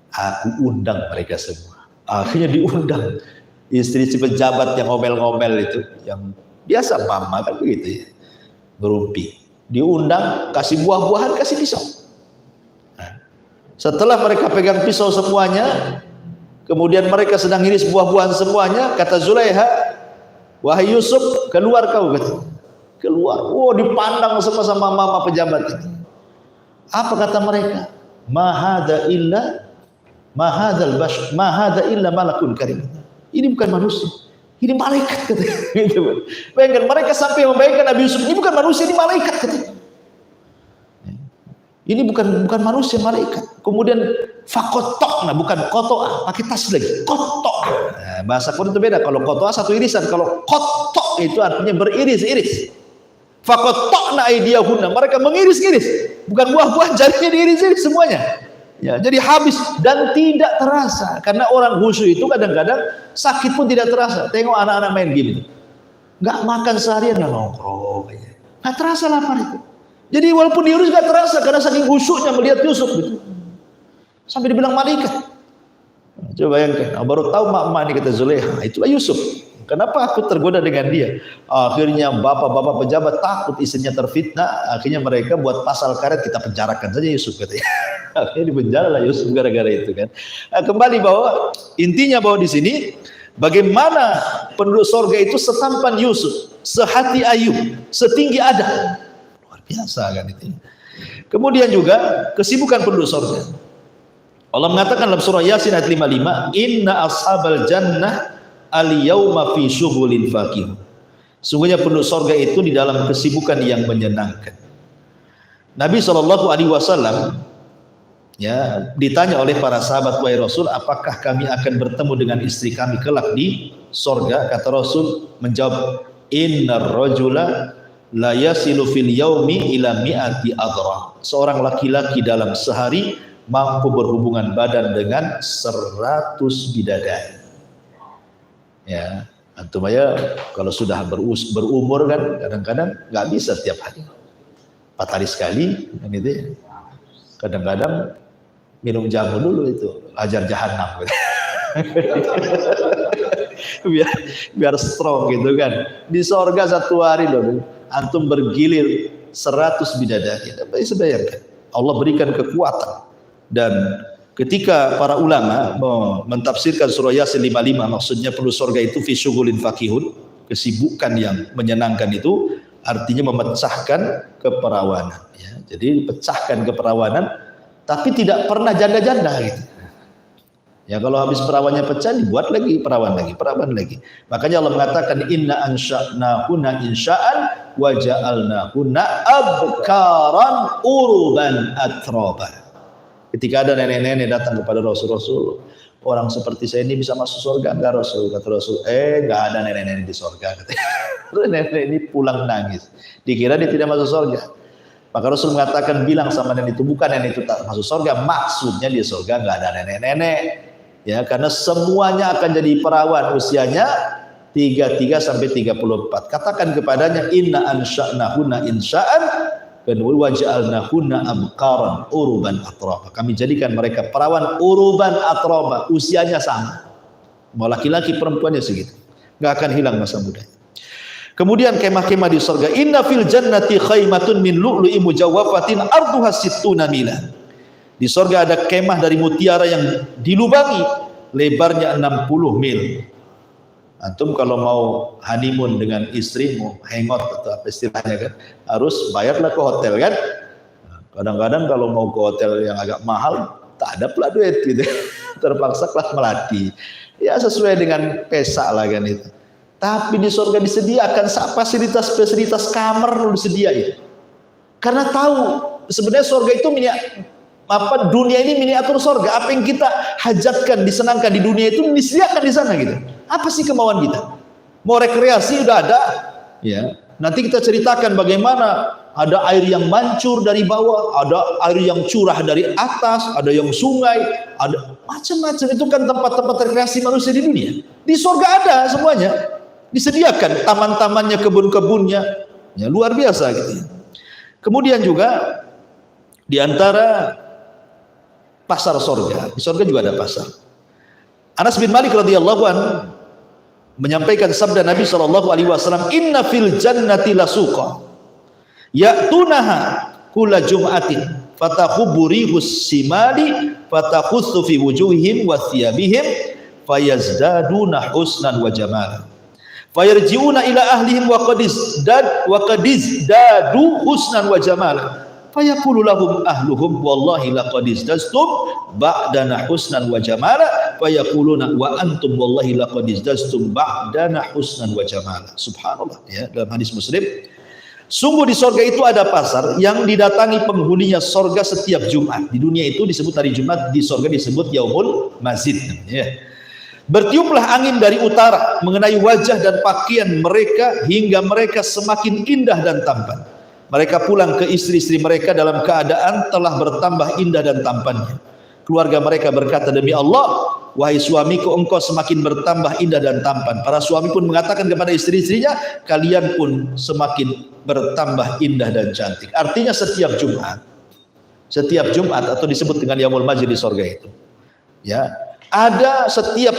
Aku undang mereka semua. Akhirnya diundang istri si pejabat yang ngomel-ngomel itu, yang biasa mama kan begitu ya, ngerumpi. Diundang, kasih buah-buahan, kasih pisau. Nah, setelah mereka pegang pisau semuanya, kemudian mereka sedang iris buah-buahan semuanya, kata Zulaiha, wahai Yusuf, keluar kau kata. Keluar. Dipandang semua sama mama pejabat itu. Apa kata mereka? Ma hadza illa malakun karim. Ini bukan manusia, ini malaikat katanya. Gitu. Bayangkan mereka sampai membayangkan Nabi Yusuf ini bukan manusia, ini malaikat katanya. Ini bukan manusia, malaikat. Kemudian fakotokna, bukan kotoa, pakai tas lagi. Kotok. Nah, bahasa Quran itu beda. Kalau kotoa satu irisan, kalau kotok itu artinya beriris-iris. Fakotokna aidiyahunna, mereka mengiris-iris. Bukan buah-buah, jarinya diiris-iris semuanya. Ya, jadi habis dan tidak terasa. Karena orang khusyuk itu kadang-kadang sakit pun tidak terasa. Tengok anak-anak main game itu, nggak makan seharian nggak nongkrong, nggak terasa lapar itu. Jadi walaupun diurus nggak terasa karena saking khusyuknya melihat Yusuf gitu. Sampai dibilang malaikat. Coba bayangkan, baru tahu mak-mak ini kata Zulaiha, itulah Yusuf. Kenapa aku tergoda dengan dia? Akhirnya bapak-bapak pejabat takut istrinya terfitnah. Akhirnya mereka buat pasal karet, kita penjarakan saja Yusuf katanya. Akhirnya dipenjara lah Yusuf gara-gara itu kan. Nah, kembali bahwa intinya bahwa di sini bagaimana penduduk surga itu setampan Yusuf, sehati Ayub, setinggi Adam. Luar biasa kan itu. Kemudian juga kesibukan penduduk surga. Allah mengatakan dalam surah Yasin ayat 55, inna ashabal jannah al-yawma fi syughulin faqih. Sungguhnya penduduk surga itu di dalam kesibukan yang menyenangkan. Nabi SAW ya ditanya oleh para sahabat, wahai Rasul, apakah kami akan bertemu dengan istri kami kelak di surga? Kata Rasul menjawab, innar rajula la yasilu fil yaumi ila mi'ati adra. Seorang laki-laki dalam sehari mampu berhubungan badan dengan 100 bidadari. Ya, antum aja kalau sudah berumur kan kadang-kadang nggak bisa setiap hari, 4 hari sekali kan itu ya. Kadang-kadang minum jamu dulu itu, ajar jahanam. biar strong gitu kan. Di sorga satu hari loh, antum bergilir 100 bidadari. Bisa bayangkan. Allah berikan kekuatan. Dan ketika para ulama mentafsirkan surah Yasin 55, maksudnya perlu sorga itu fi syughulin fakihun, kesibukan yang menyenangkan itu artinya memecahkan keperawanan. Ya, jadi pecahkan keperawanan, tapi tidak pernah janda-janda gitu. Ya kalau habis perawannya pecah dibuat lagi perawan lagi. Makanya Allah mengatakan inna ansha'nahunna insha'an wa ja'alnahunna abkaran uruban atraba. Ketika ada nenek-nenek datang kepada Rasul, orang seperti saya ini bisa masuk surga enggak Rasul? Kata Rasul, enggak ada nenek-nenek di surga. Nenek ini pulang nangis. Dikira dia tidak masuk surga. Maka Rasul mengatakan bilang sama nenek itu, bukan nenek itu tak masuk surga, maksudnya di surga enggak ada nenek-nenek. Ya, karena semuanya akan jadi perawan usianya 33 sampai 34. Katakan kepadanya inna ansha'nahunna insha'an wa ja'alnahunna abkaran uruban atraba. Kami jadikan mereka perawan uruban atraba, usianya sama. Mau laki-laki perempuannya segitu. Enggak akan hilang masa mudanya. Kemudian kemah-kemah di surga. Inna fil jannati khaymatun min lu'lu'i mujawwafatin arduha sittuna mila. Di surga ada kemah dari mutiara yang dilubangi, lebarnya 60 mil. Antum kalau mau honeymoon dengan istrimu, hangout atau apa istilahnya kan, harus bayarlah ke hotel kan. Kadang-kadang kalau mau ke hotel yang agak mahal, tak ada pula duit gitu. Terpaksa kelas melati. Ya sesuai dengan pesa lah kan itu. Tapi di surga disediakan fasilitas kamar disediain. Karena tahu sebenarnya surga itu dunia ini miniatur surga. Apa yang kita hajatkan, disenangkan di dunia itu disediakan di sana gitu. Apa sih kemauan kita? Mau rekreasi udah ada, ya. Nanti kita ceritakan bagaimana ada air yang mancur dari bawah, ada air yang curah dari atas, ada yang sungai, ada macam-macam. Itu kan tempat-tempat rekreasi manusia di dunia. Di surga ada semuanya, disediakan taman-tamannya, kebun-kebunnya, ya luar biasa gitu. Kemudian juga di antara pasar surga, di surga juga ada pasar. Anas bin Malik radhiyallahu anhu menyampaikan sabda Nabi sallallahu alaihi wasallam, "Inna fil jannati lasuqa ya'tunaha kulla jum'atin fatakhuburihus simali fatakhussu fi wujuhihim wa thiyabihim fayazdaduna husnan wa jamala fayarji'una ila ahlihim wa qadizdadu husnan wa jamala fayaqulu lahum ahluhum wallahi laqad izdastum ba'dana husnan wa jamala fayaquluna wa antum wallahi laqad izdastum ba'dana husnan wa jamala." Subhanallah, ya, dalam hadis Muslim, sungguh di sorga itu ada pasar yang didatangi penghuninya sorga setiap Jumat. Di dunia itu disebut hari Jumat, di sorga disebut Yaumul Mazid, ya. Bertiuplah angin dari utara mengenai wajah dan pakaian mereka hingga mereka semakin indah dan tampan. Mereka pulang ke istri-istri mereka dalam keadaan telah bertambah indah dan tampannya. Keluarga mereka berkata, "Demi Allah, wahai suamiku, engkau semakin bertambah indah dan tampan." Para suami pun mengatakan kepada istri-istrinya, "Kalian pun semakin bertambah indah dan cantik." Artinya setiap Jumat atau disebut dengan Yaumul Majid di surga itu, ya, ada setiap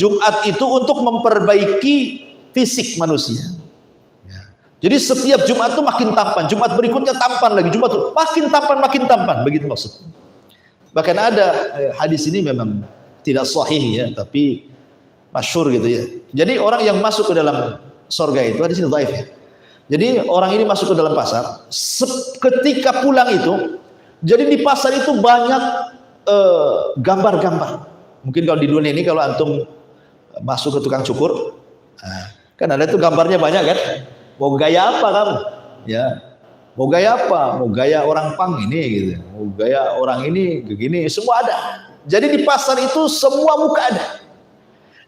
Jumat itu untuk memperbaiki fisik manusia. Jadi setiap Jumat itu makin tampan, Jumat berikutnya tampan lagi, Jumat itu makin tampan, begitu maksudnya. Bahkan ada hadis ini memang tidak sahih ya, tapi masyhur gitu ya. Jadi orang yang masuk ke dalam surga itu, hadis ini dhaif ya. Jadi orang ini masuk ke dalam pasar, ketika pulang itu, jadi di pasar itu banyak gambar-gambar. Mungkin kalau di dunia ini kalau antum masuk ke tukang cukur, kan ada itu gambarnya banyak kan. Mau gaya apa kamu? Ya, mau gaya apa? Mau gaya orang pang ini gitu. Mau gaya orang ini begini, semua ada. Jadi di pasar itu semua muka ada.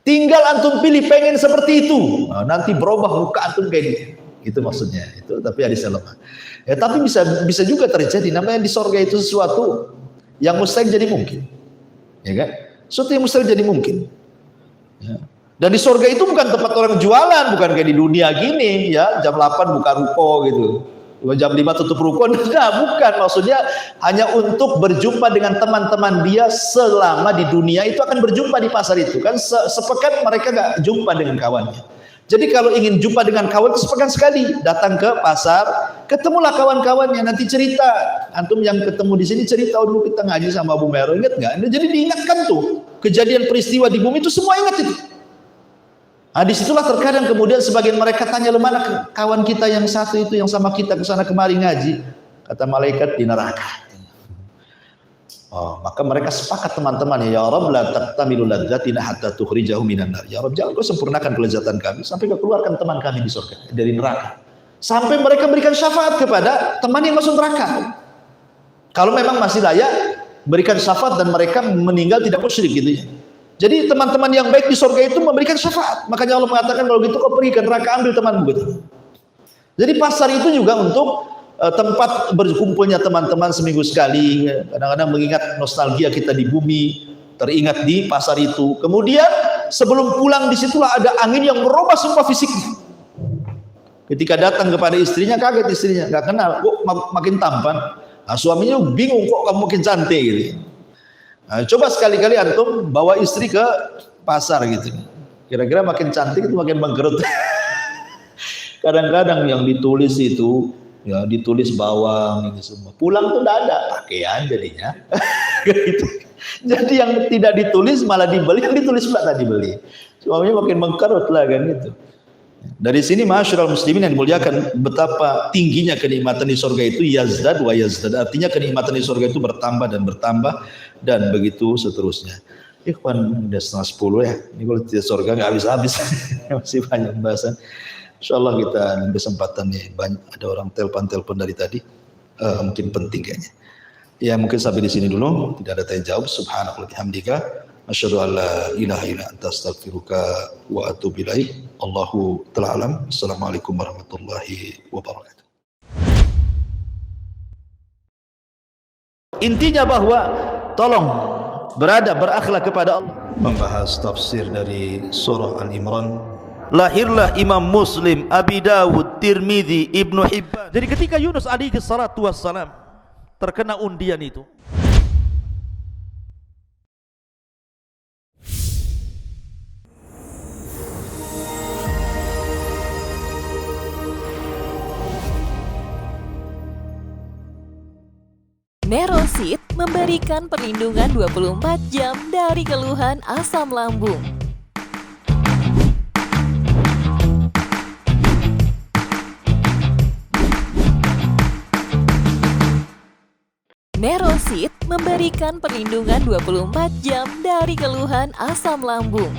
Tinggal antum pilih pengen seperti itu. Nah, nanti berubah muka antum kayak gitu. Itu maksudnya. Itu tapi hadis lemah. Ya, tapi bisa juga terjadi. Namanya di surga itu sesuatu yang mustahil jadi mungkin. Ya kan? Sesuatu yang mustahil jadi mungkin. Ya. Dan di surga itu bukan tempat orang jualan, bukan kayak di dunia gini ya, jam 8 buka ruko gitu. jam 5 tutup rukun. Nah, bukan, maksudnya hanya untuk berjumpa dengan teman-teman dia selama di dunia itu akan berjumpa di pasar itu kan. Sepekan mereka nggak jumpa dengan kawannya. Jadi kalau ingin jumpa dengan kawan itu sepekan sekali datang ke pasar, ketemulah kawan-kawannya, nanti cerita. Antum yang ketemu di sini cerita, oh, dulu kita ngaji sama Abu Mero, ingat nggak? Jadi diingatkan tuh kejadian peristiwa di bumi itu semua ingat itu. Nah, disitulah terkadang kemudian sebagian mereka tanya, lemana kawan kita yang satu itu yang sama kita kesana kemari ngaji? Kata malaikat, di neraka. Oh, maka mereka sepakat teman-teman, ya Rabb la taqtamilu ladzatina hatta tukhrijahu minan nar. Ya Rabb, jangan kau sempurnakan kelezatan kami sampai kau keluarkan teman kami di surga dari neraka. Sampai mereka berikan syafaat kepada teman yang masuk neraka. Kalau memang masih layak berikan syafaat dan mereka meninggal tidak musyrik gitu ya. Jadi teman-teman yang baik di surga itu memberikan syafaat. Makanya Allah mengatakan kalau gitu kau pergi ke neraka ambil temanmu gitu. Jadi pasar itu juga untuk tempat berkumpulnya teman-teman seminggu sekali. Kadang-kadang mengingat nostalgia kita di bumi, teringat di pasar itu. Kemudian sebelum pulang disitulah ada angin yang merubah semua fisiknya. Ketika datang kepada istrinya, kaget istrinya, nggak kenal, kok makin tampan. Nah, suaminya bingung, kok kamu makin cantik gitu. Nah, coba sekali-kali antum bawa istri ke pasar gitu. Kira-kira makin cantik itu makin mengkerut. Kadang-kadang yang ditulis itu ya ditulis bawang ini semua. Pulang tuh enggak ada pakaian jadinya. Gitu. Jadi yang tidak ditulis malah dibeli, yang ditulis pula tadi beli. Suaminya makin mengkerut lah kan gitu. Dari sini ma'asyiral muslimin yang dimuliakan, betapa tingginya kenikmatan di surga itu, yazdad wa yazdad. Artinya kenikmatan di surga itu bertambah dan bertambah dan begitu seterusnya. Ikhwan, udah 9:30 ya. Ini kalau di surga nggak habis-habis. Masih banyak pembahasan. Insyaallah kita ada kesempatan nih, banyak ada orang telepon dari tadi, mungkin penting kayaknya. Ya mungkin sampai di sini dulu, tidak ada tanya jawab. Subhanallah bihamdika, asyhadu an la ilaha illa anta astaghfiruka wa atubu ilaik. Allahu ta'ala alam. Assalamualaikum warahmatullahi wabarakatuh. Intinya bahwa tolong berakhlak kepada Allah. Membahas tafsir dari surah Al-Imran. Lahirlah Imam Muslim, Abi Dawud, Tirmidzi, Ibnu Hibban. Jadi ketika Yunus alaihi salatu wassalam terkena undian itu, Nerosit memberikan perlindungan 24 jam dari keluhan asam lambung. Nerosit memberikan perlindungan 24 jam dari keluhan asam lambung.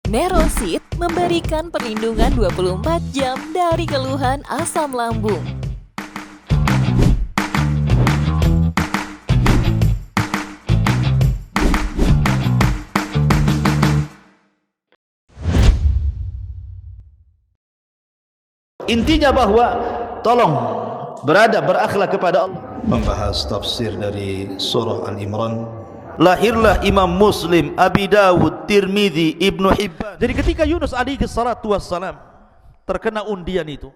Nerosit memberikan perlindungan 24 jam dari keluhan asam lambung. Intinya bahwa tolong berakhlak kepada Allah. Membahas tafsir dari surah Al-Imran. Lahirlah Imam Muslim, Abi Dawud, Tirmidzi, Ibnu Hibban. Jadi ketika Yunus alaihi salatu wassalam terkena undian itu,